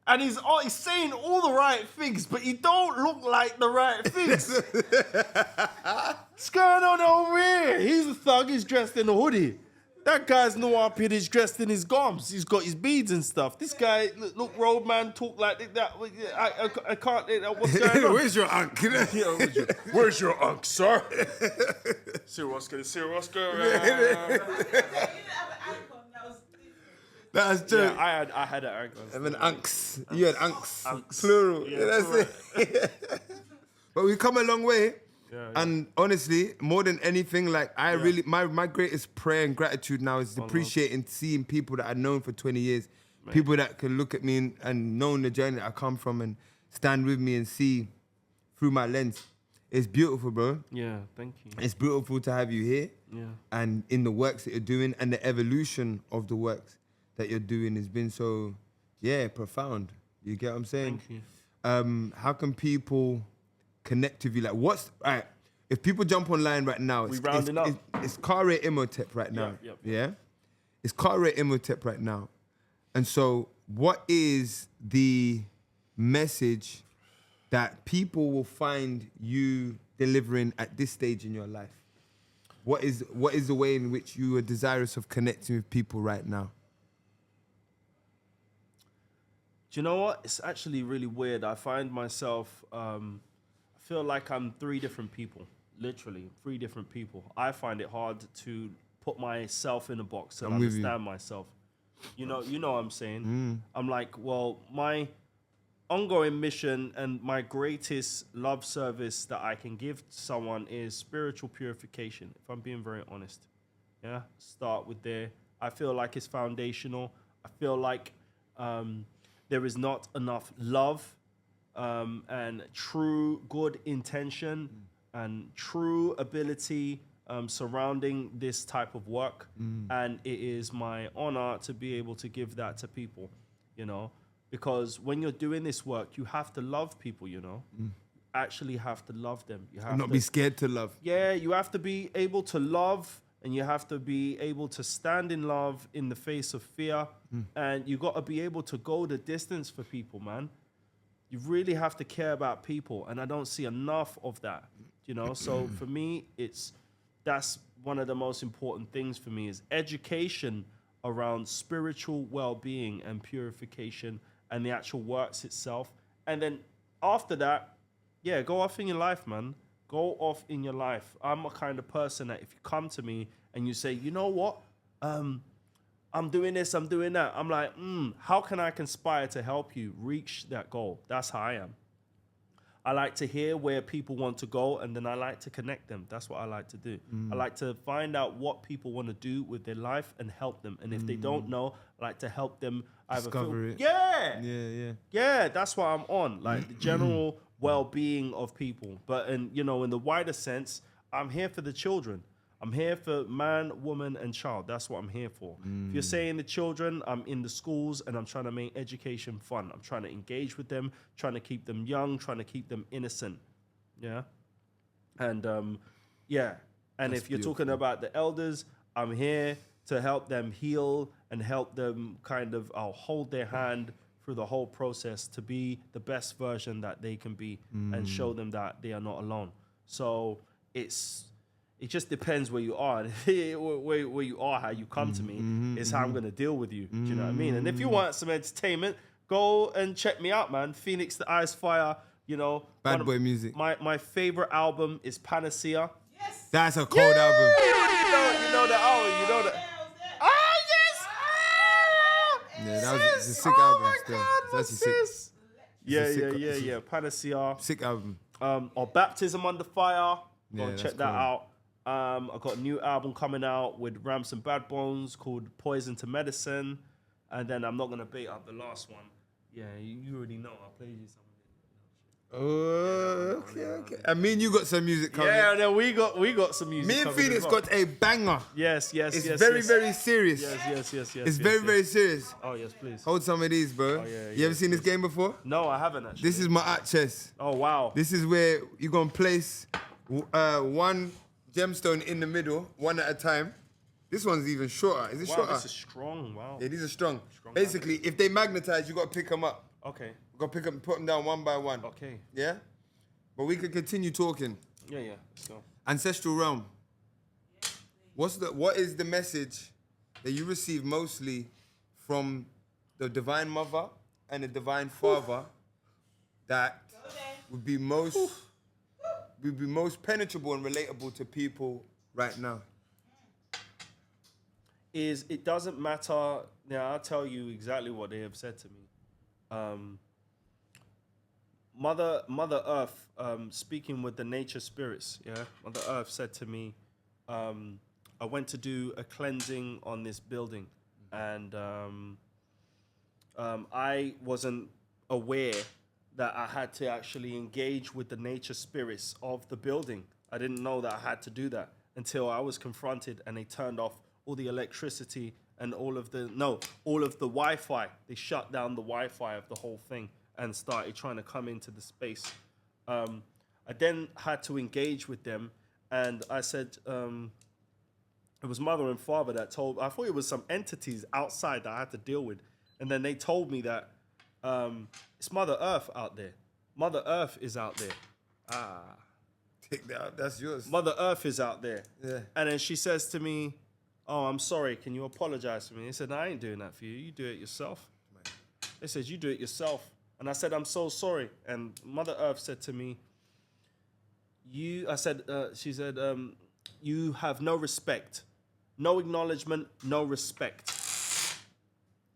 And he's saying all the right things, but he don't look like the right things. What's going on over here? He's a thug. He's dressed in a hoodie. That guy's no armpit. He's dressed in his gums. He's got his beads and stuff. This guy, look, road man, talk like that. I can't. What's going on? Where's your unc? Where's your unc, sir? See what's going You didn't have an icon that was different. That's true. Yeah, I had an unc. I mean, unks. You had unks. Unks. Plural. Yeah, Yeah, that's it. But we come a long way. Yeah. And honestly, more than anything, like really, my greatest prayer and gratitude now is appreciating seeing people that I've known for 20 years. People that can look at me and know the journey that I come from and stand with me and see through my lens. It's beautiful, bro. Yeah, thank you. It's beautiful to have you here. Yeah. And in the works that you're doing and the evolution of the works that you're doing has been so, profound. You get what I'm saying? Thank you. How can people connect with you? Like, if people jump online right now, it's Kare Imhotep right now. Yep. Yeah? It's Kare Imhotep right now. And so what is the message that people will find you delivering at this stage in your life? What is the way in which you are desirous of connecting with people right now? Do you know what? It's actually really weird. I find myself, I feel like I'm three different people. Literally, three different people. I find it hard to put myself in a box and understand myself. You know what I'm saying? I'm like, well, my ongoing mission and my greatest love service that I can give to someone is spiritual purification, if I'm being very honest. Yeah, start with there. I feel like it's foundational. I feel like there is not enough love and true good intention and true ability surrounding this type of work. And it is my honor to be able to give that to people, you know, because when you're doing this work, you have to love people, you know, actually have to love them. You have Not be scared to love. Yeah, you have to be able to love, and you have to be able to stand in love in the face of fear. And you got to be able to go the distance for people, man. You really have to care about people, and I don't see enough of that, you know? So for me, that's one of the most important things for me is education around spiritual well-being and purification and the actual works itself. And then after that, go off in your life, man. Go off in your life. I'm a kind of person that if you come to me and you say, you know what? I'm doing this, I'm doing that. I'm like, how can I conspire to help you reach that goal? That's how I am. I like to hear where people want to go, and then I like to connect them. That's what I like to do. I like to find out what people want to do with their life and help them. And if they don't know, I like to help them either Discover it. Yeah, that's what I'm on. Like the general well-being of people. But in the wider sense, I'm here for the children. I'm here for man, woman, and child. That's what I'm here for. If you're saying the children, I'm in the schools and I'm trying to make education fun. I'm trying to engage with them, trying to keep them young, trying to keep them innocent. Yeah. And And if you're talking about the elders, I'm here to help them heal and help them I'll hold their hand through the whole process to be the best version that they can be and show them that they are not alone. So it's it just depends where you are. where you are, how you come to me is how I'm going to deal with you. Do you know what I mean? And if you want some entertainment, go and check me out, man. Phoenix the Ice Fire, you know. Bad boy music. My favorite album is Panacea. Yes. That's a cold album. You know that album, you know that. Oh, yes! Yeah, that was it's a sick album still. What's It's actually this? sick. Yeah. Panacea. Sick album. Or Baptism Under Fire. Go Yeah, and check that's that cool. out. I got a new album coming out with Rams and Bad Bones called Poison to Medicine. And then I'm not going to bait up the last one. Yeah, you already know. I played you some of Oh, okay. I mean, you got some music it. coming. Yeah, and then we got some music Me and coming Phoenix as well. got a banger. Yes. It's very, very serious. Yes. It's very serious. Oh, yes, please. Hold some of these, bro. Oh, yeah, You ever seen this game before? No, I haven't actually. This is my art chest. Oh, wow. This is where you're going to place one gemstone in the middle, one at a time. This one's even shorter. Is it Wow, shorter? this is strong. Wow. Yeah, these are strong. Strong Basically, if they magnetize, you got to pick them up. Okay. You got to pick them, put them down one by one. Okay. Yeah? But we could continue talking. Yeah. Let's go. Ancestral realm. What is the message that you receive mostly from the divine mother and the divine father that would be most penetrable and relatable to people right now? Is it doesn't matter. Now I'll tell you exactly what they have said to me. Mother Earth, speaking with the nature spirits, yeah. Mother Earth said to me, I went to do a cleansing on this building, and I wasn't aware that I had to actually engage with the nature spirits of the building. I didn't know that I had to do that until I was confronted, and they turned off all the electricity and all of the Wi-Fi. They shut down the Wi-Fi of the whole thing and started trying to come into the space. I then had to engage with them, and I said, it was mother and father that told, I thought it was some entities outside that I had to deal with. And then they told me that it's Mother Earth out there. Mother Earth is out there. Take that out. That's yours. Mother Earth is out there. Yeah. And then she says to me, oh, I'm sorry, can you apologize to me? He said, no, I ain't doing that for you. You do it yourself. They said, you do it yourself. And I said, I'm so sorry. And Mother Earth said to me, she said, you have no respect. No acknowledgement, no respect.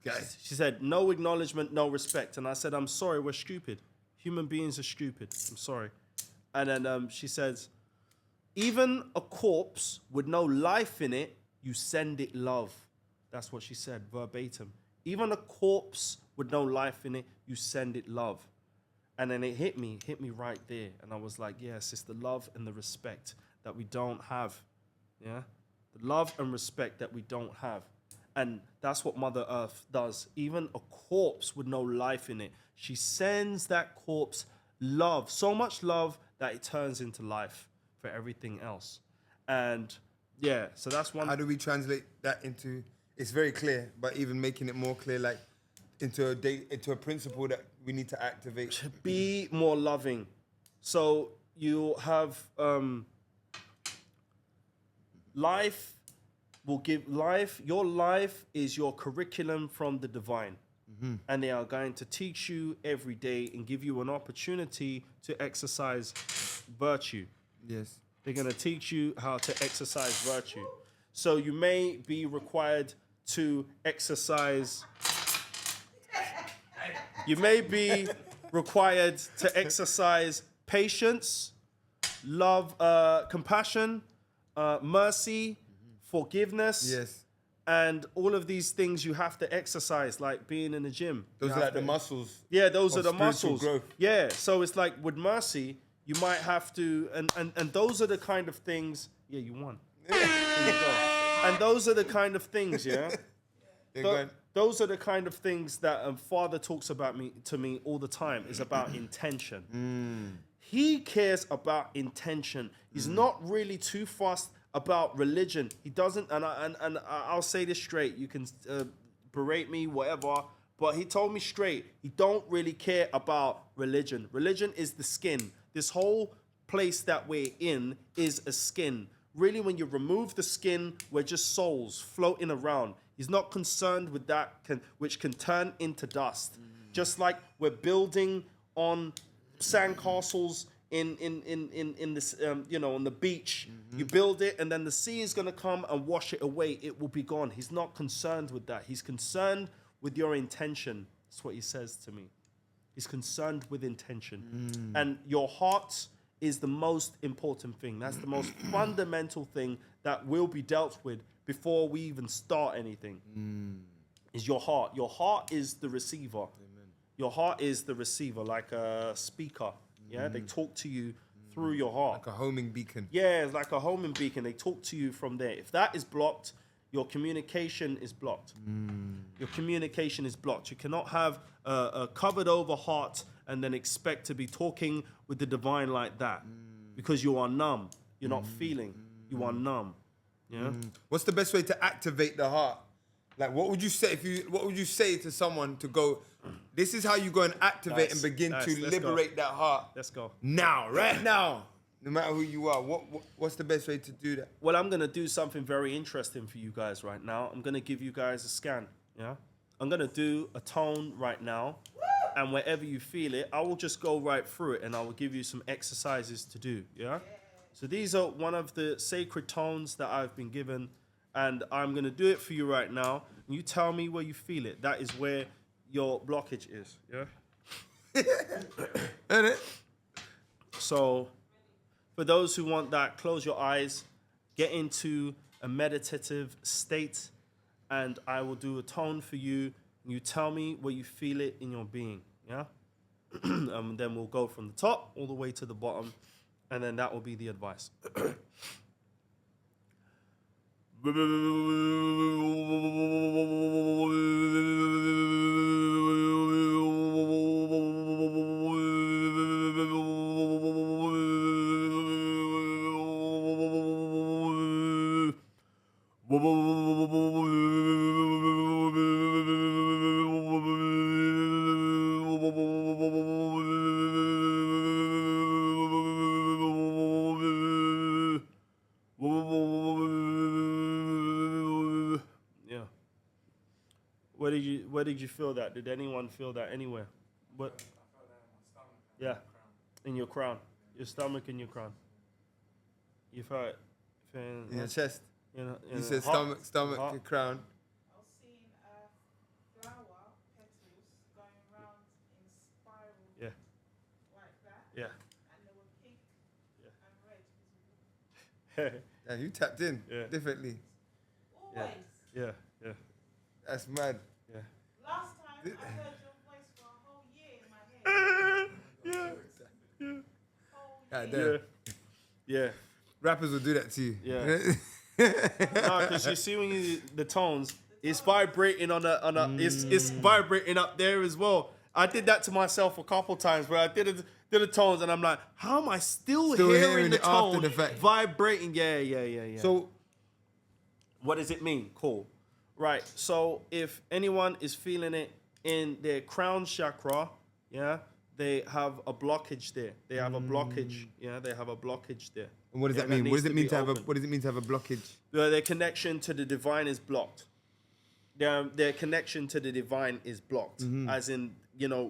Guys. She said, no acknowledgement, no respect. And I said, I'm sorry, we're stupid. Human beings are stupid. I'm sorry. And then she says, even a corpse with no life in it, you send it love. That's what she said, verbatim. Even a corpse with no life in it, you send it love. And then it hit me right there. And I was like, yes, it's the love and the respect that we don't have. Yeah? The love and respect that we don't have. And that's what Mother Earth does. Even a corpse with no life in it, she sends that corpse love, so much love that it turns into life for everything else. And yeah, so that's one. How do we translate that into? It's very clear, but even making it more clear, like into a principle that we need to activate. Be more loving. So you have life will give life. Your life is your curriculum from the divine. And they are going to teach you every day and give you an opportunity to exercise virtue. Yes. They're going to teach you how to exercise virtue. So you may be required to exercise. You may be required to exercise patience, love, compassion, mercy, forgiveness. Yes. And all of these things you have to exercise, like being in the gym. Those You are have like the to- muscles. Yeah, those are of the spiritual muscles. growth. Yeah, so it's like with mercy, you might have to, and those are the kind of things. Yeah, you won. There you go. And those are the kind of things, yeah. They're going- Those are the kind of things that Father talks about to me all the time. Is about intention. He cares about intention. He's not really too fussed about religion. He doesn't, and I'll say this straight. You can berate me, whatever. But he told me straight, he don't really care about religion. Religion is the skin. This whole place that we're in is a skin. really, when you remove the skin, we're just souls floating around. He's not concerned with that, which can turn into dust. Just like we're building on sandcastles in this, on the beach. You build it, and then the sea is going to come and wash it away. It will be gone. He's not concerned with that. He's concerned with your intention. That's what he says to me. He's concerned with intention. And your heart is the most important thing. That's the most fundamental thing that will be dealt with before we even start anything. Is your heart. Your heart is the receiver. Amen. Your heart is the receiver, like a speaker. Yeah, they talk to you through your heart. Like a homing beacon. Yeah, it's like a homing beacon. They talk to you from there. If that is blocked, your communication is blocked. Your communication is blocked. You cannot have a covered over heart and then expect to be talking with the divine like that, because you are numb. You're not feeling. You are numb. Yeah. What's the best way to activate the heart? Like, what would you say what would you say to someone to go, this is how you go and activate and begin to liberate that heart? Let's go. Now, right now. No matter who you are, what's the best way to do that? Well, I'm going to do something very interesting for you guys right now. I'm going to give you guys a scan, yeah? I'm going to do a tone right now, and wherever you feel it, I will just go right through it, and I will give you some exercises to do, yeah? So these are one of the sacred tones that I've been given, and I'm going to do it for you right now. And you tell me where you feel it. That is where your blockage is, yeah? So for those who want that, close your eyes, get into a meditative state, and I will do a tone for you. And you tell me where you feel it in your being, yeah? And then we'll go from the top all the way to the bottom, and then that will be the advice. Where did you feel that? Did anyone feel that anywhere? What? I felt that in my stomach. Yeah. In your crown. Your stomach and your crown. You felt it? In your chest. You said stomach, your crown. I was seeing flower petals going round in spiral. Yeah. Like that. Yeah. And they were pink Yeah. and red. Yeah, you tapped in differently. Always. Yeah. That's mad. Yeah. Last time I heard your voice for a whole year in my head. God damn. Yeah. Rappers will do that to you. Yeah. No, because you see when the tones, it's vibrating it's vibrating up there as well. I did that to myself a couple times where I did the tones and I'm like, how am I still hearing the it tone after the fact? vibrating? Yeah. So, what does it mean? Cool. Right. So if anyone is feeling it in their crown chakra, yeah, they have a blockage there. They have a blockage. Yeah, they have a blockage there. and what does that mean? What does it mean to have what does it mean to have a blockage? Their connection to the divine is blocked. Their connection to the divine is blocked, as in,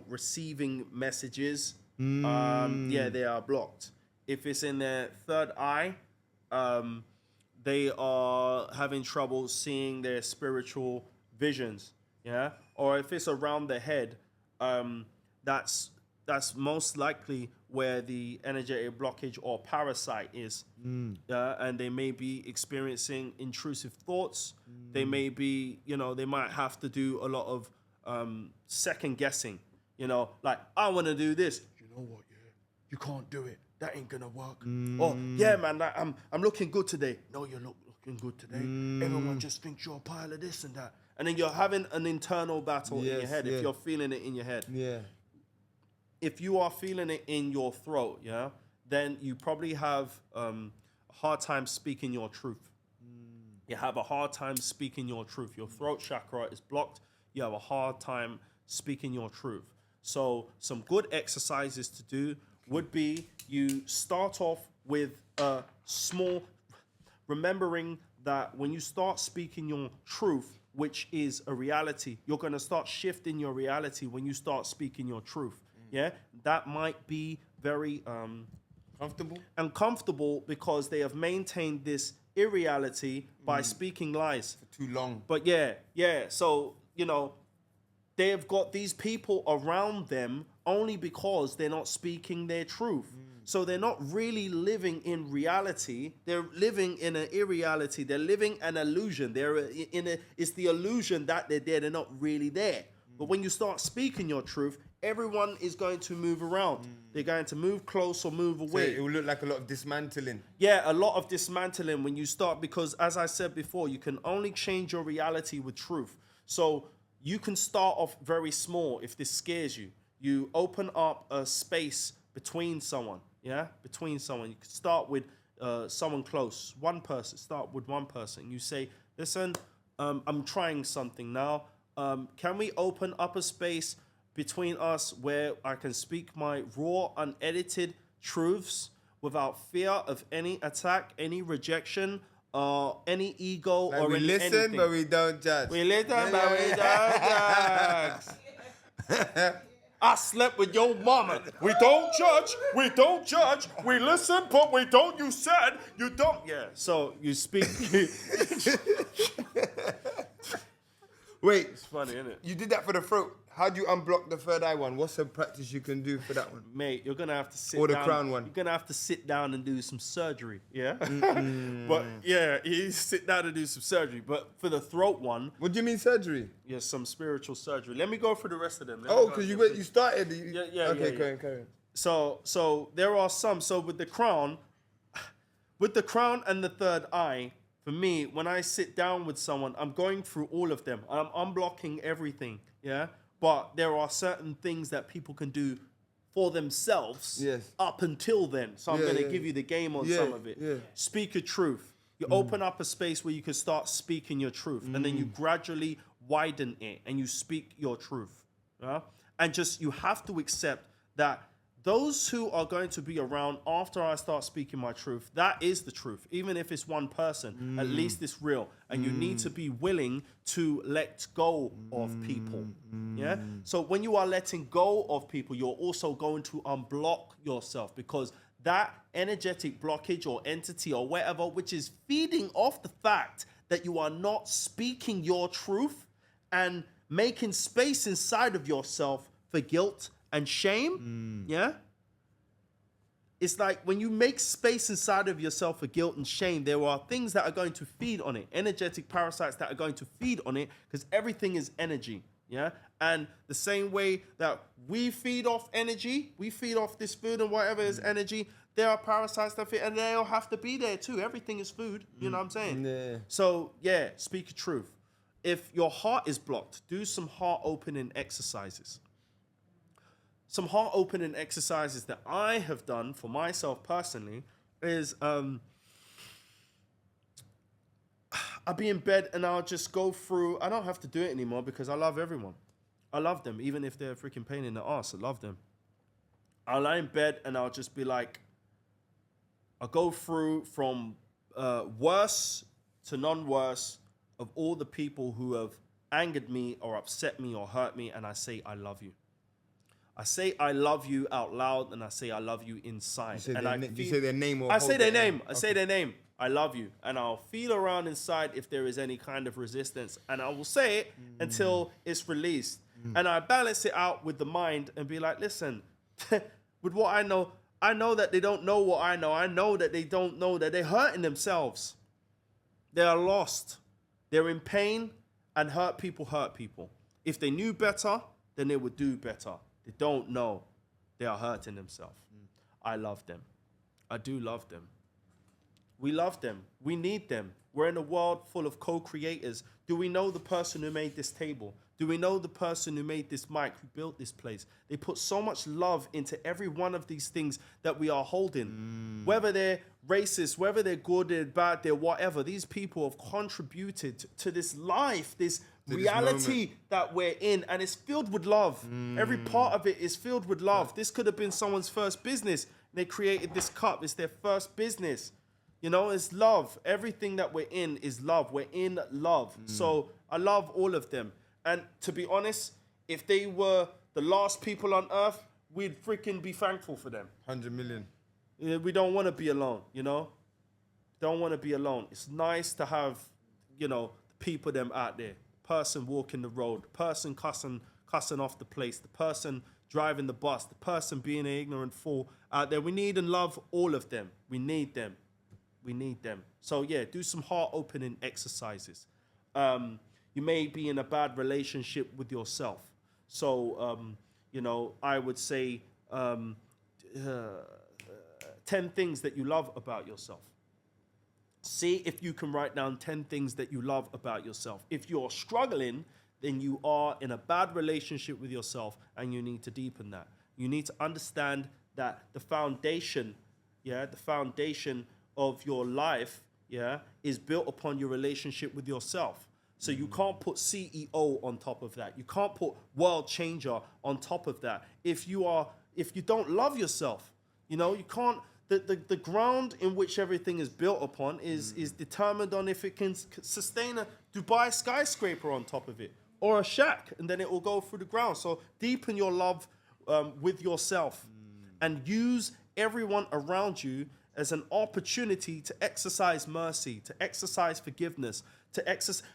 receiving messages. They are blocked. If it's in their third eye, they are having trouble seeing their spiritual visions. Yeah, or if it's around the head, that's most likely where the energetic blockage or parasite is. And they may be experiencing intrusive thoughts. They may be, they might have to do a lot of second guessing. Like, I want to do this. You know what? Yeah, you can't do it. That ain't gonna work. Or yeah, man, I'm looking good today. No, you're not looking good today. Everyone just thinks you're a pile of this and that. And then you're having an internal battle in your head if you're feeling it in your head. Yeah. If you are feeling it in your throat, yeah, then you probably have a hard time speaking your truth. You have a hard time speaking your truth. Your throat chakra is blocked. You have a hard time speaking your truth. So some good exercises to do would be you start off with a small, remembering that when you start speaking your truth, which is a reality, you're going to start shifting your reality when you start speaking your truth. Yeah, that might be very uncomfortable because they have maintained this irreality by speaking lies for too long. But yeah. So, they have got these people around them only because they're not speaking their truth. So they're not really living in reality. They're living in an irreality. They're living an illusion. It's the illusion that they're there. They're not really there. But when you start speaking your truth, everyone is going to move around. They're going to move close or move away. So it will look like a lot of dismantling. Yeah, a lot of dismantling when you start, because as I said before, you can only change your reality with truth. So you can start off very small if this scares you. You open up a space between someone, between someone. You can start with someone close, one person. Start with one person. You say, listen, I'm trying something now. Can we open up a space between us where I can speak my raw, unedited truths without fear of any attack, any rejection, any ego, Like or we listen, anything. but we don't judge. We listen, but we don't judge. I slept with your mama. We don't judge. We don't judge. We listen, but we don't. You said you don't. Yeah. So you speak. Wait, It's funny, isn't it? you did that for the throat. How do you unblock the third eye one? What's a practice you can do for that one? Mate, you're gonna have to sit Or the down. crown one. You're gonna have to sit down and do some surgery. Yeah. But yeah, you sit down and do some surgery. But for the throat one, What do you mean surgery? yeah, some spiritual surgery. Let me go through the rest of them. Let me Oh, go because through- you started. Yeah, Okay, yeah. carry on. So there are some. So with the crown and the third eye, for me, when I sit down with someone, I'm going through all of them. I'm unblocking everything. Yeah. But there are certain things that people can do for themselves Yes. up until then. So I'm Yeah, going to yeah, give you the game on yeah, some of it. yeah. Speak your truth. You open up a space where you can start speaking your truth. And then you gradually widen it and you speak your truth. Yeah? And just, you have to accept that those who are going to be around after I start speaking my truth, that is the truth. Even if it's one person, at least it's real. And you need to be willing to let go of people. Yeah? So when you are letting go of people, you're also going to unblock yourself, because that energetic blockage or entity or whatever, which is feeding off the fact that you are not speaking your truth and making space inside of yourself for guilt and shame, yeah? It's like when you make space inside of yourself for guilt and shame, there are things that are going to feed on it, energetic parasites that are going to feed on it, because everything is energy, yeah? And the same way that we feed off energy, we feed off this food and whatever is energy, there are parasites that feed, and they'll have to be there too. Everything is food, you know what I'm saying? Yeah. So, yeah, speak your truth. If your heart is blocked, do some heart opening exercises. Some heart opening exercises that I have done for myself personally is I'll be in bed and I'll just go through. I don't have to do it anymore because I love everyone. I love them, even if they're a freaking pain in the ass. I love them. I'll lie in bed and I'll just be like, I'll go through from worse to non-worse of all the people who have angered me or upset me or hurt me, and I say, I love you. I say I love you out loud, and I say I love you inside. Do And you say their name or I say hold their their name. hand? I say their name. I love you. And I'll feel around inside if there is any kind of resistance. And I will say it until it's released. And I balance it out with the mind and be like, listen, with what I know that they don't know what I know. I know that they don't know that they're hurting themselves. They are lost. They're in pain, and hurt people. If they knew better, then they would do better. They don't know. They are hurting themselves. I love them. I do love them. We love them. We need them. We're in a world full of co-creators. Do we know the person who made this table? Do we know the person who made this mic, who built this place? They put so much love into every one of these things that we are holding. Whether they're racist, whether they're good, they're bad, they're whatever. These people have contributed to this life, this reality that we're in, and it's filled with love. Every part of it is filled with love. This could have been someone's first business. They created this cup. It's their first business. You know, it's love. Everything that we're in is love. We're in love. So I love all of them. And to be honest, if they were the last people on earth, we'd freaking be thankful for them. 100 million. We don't want to be alone, you know? Don't want to be alone. It's nice to have, you know, the people them out there. Person walking the road, person cussing off the place, the person driving the bus, the person being an ignorant fool out there. We need and love all of them. We need them. We need them. So yeah, do some heart opening exercises. You may be in a bad relationship with yourself. So, you know, I would say 10 things that you love about yourself. See if you can write down 10 things that you love about yourself. If you're struggling, then you are in a bad relationship with yourself and you need to deepen that. You need to understand that the foundation of your life, is built upon your relationship with yourself. So you can't put CEO on top of that. You can't put world changer on top of that. If you don't love yourself, you know, you can't. The ground in which everything is built upon is determined on if it can sustain a Dubai skyscraper on top of it or a shack, and then it will go through the ground. So deepen your love with yourself and use everyone around you as an opportunity to exercise mercy, to exercise forgiveness,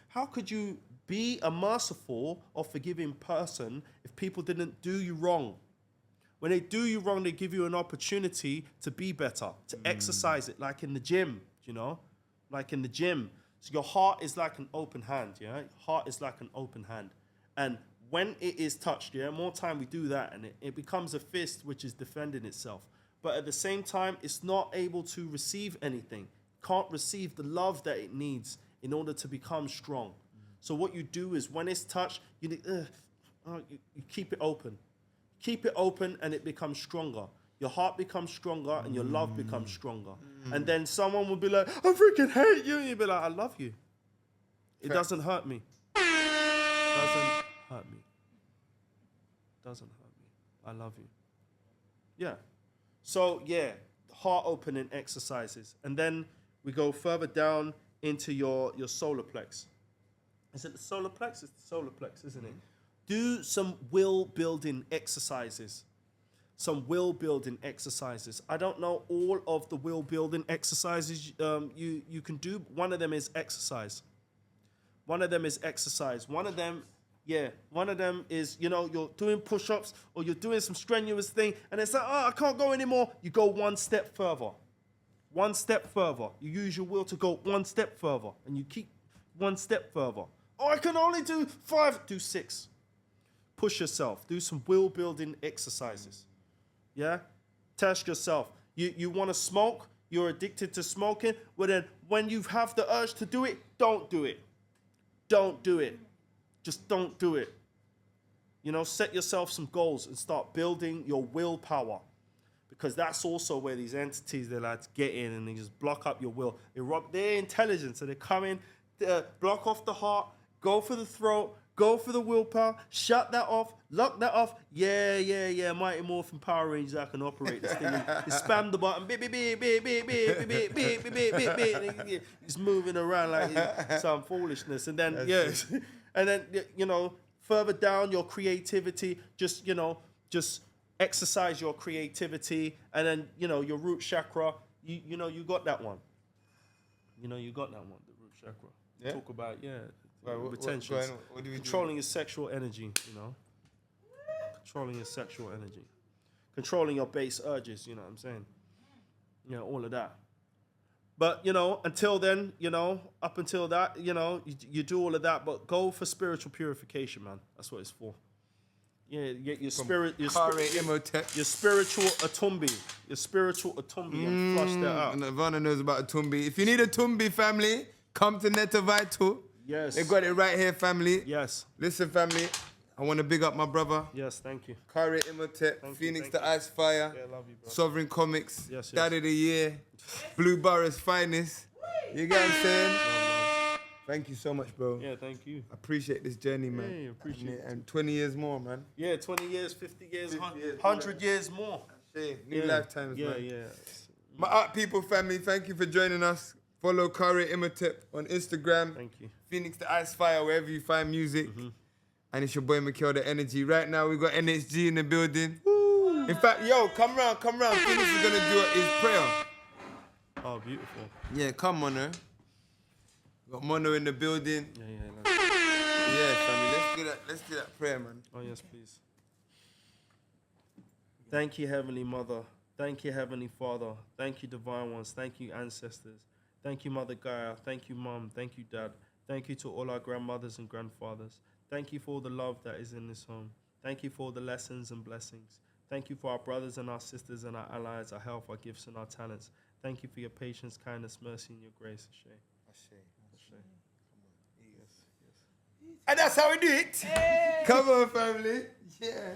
How could you be a merciful or forgiving person if people didn't do you wrong? When they do you wrong, they give you an opportunity to be better, to exercise it, like in the gym, you know? Like in the gym. So your heart is like an open hand, yeah? Heart is like an open hand. And when it is touched, more time we do that, and it becomes a fist which is defending itself. But at the same time, it's not able to receive anything. Can't receive the love that it needs in order to become strong. So what you do is when it's touched, you keep it open. Keep it open and it becomes stronger. Your heart becomes stronger and your love becomes stronger. And then someone will be like, I freaking hate you. And you'll be like, I love you. It doesn't hurt me. Doesn't hurt me. Doesn't hurt me. I love you. Yeah. So yeah, heart opening exercises. And then we go further down into your solar plex. Is it the solar plex? It's the solar plex, isn't it? Do some will building exercises. Some will building exercises. I don't know all of the will building exercises you can do. One of them is exercise. One of them is, you know, you're doing push-ups or you're doing some strenuous thing and it's like, I can't go anymore. You go one step further. One step further. You use your will to go one step further and you keep one step further. Oh, I can only do 5. Do 6. Push yourself. Do some will building exercises. Yeah? Test yourself. You want to smoke? You're addicted to smoking? Well then, when you have the urge to do it, don't do it. Don't do it. Just don't do it. You know, set yourself some goals and start building your willpower. Because that's also where these entities, they like to get in and they just block up your will. They rob their intelligence. So they come in, block off the heart, go for the throat, go for the willpower, shut that off, lock that off. Yeah. Mighty Morphin Power Rangers, I can operate this thing. You spam the button, beep, beep, beep, beep, beep, beep, beep, beep, beep, beep, beep, beep. It's moving around like some foolishness. And then, and then, you know, further down your creativity, just exercise your creativity. And then, you know, your root chakra, you know, you got that one. You know, you got that one, the root chakra. Yeah? Talk about, Right, retention. what do we Controlling your sexual energy, you know. Controlling your sexual energy. Controlling your base urges, you know what I'm saying? You know, all of that. But, you know, until then, you know, up until that, you know, you do all of that, but go for spiritual purification, man. That's what it's for. Yeah, get your spirit, Imhotep. your spiritual atumbi. Your spiritual atumbi and flush that out. And Ivana knows about a tumbi. If you need a tumbi, family, come to Neta Vital. Yes. They got it right here, family. Yes. Listen, family, I want to big up my brother. Yes, thank you. Kare, Imhotep, Thank you, Phoenix thank the Ice Fire, Yeah, love you, bro. Sovereign Comics, Yes. Dad of the Year, Blue Borough's finest. You get what I'm saying? Thank you so much, bro. Yeah, thank you. I appreciate this journey, man. Yeah, appreciate it. And 20 years more, man. Yeah, 20 years, 50 years, 50 years, 100 years more. New lifetimes, man. Yeah. My art people family, thank you for joining us. Follow Kare Imhotep on Instagram. Thank you. Phoenix the Ice Fire, wherever you find music. And it's your boy Mikhail the Energy. Right now we got NHG in the building. Woo. In fact, yo, come round. Phoenix is gonna do his prayer. Oh, beautiful. Yeah, come Mono. Got Mono in the building. Yeah, family. Let's do that prayer, man. Oh, yes, please. Thank you, Heavenly Mother. Thank you, Heavenly Father. Thank you, Divine Ones. Thank you, Ancestors. Thank you, Mother Gaia. Thank you, Mom. Thank you, Dad. Thank you to all our grandmothers and grandfathers. Thank you for all the love that is in this home. Thank you for all the lessons and blessings. Thank you for our brothers and our sisters and our allies, our health, our gifts, and our talents. Thank you for your patience, kindness, mercy, and your grace. Ashe. And that's how we do it. Come on, family. Yeah.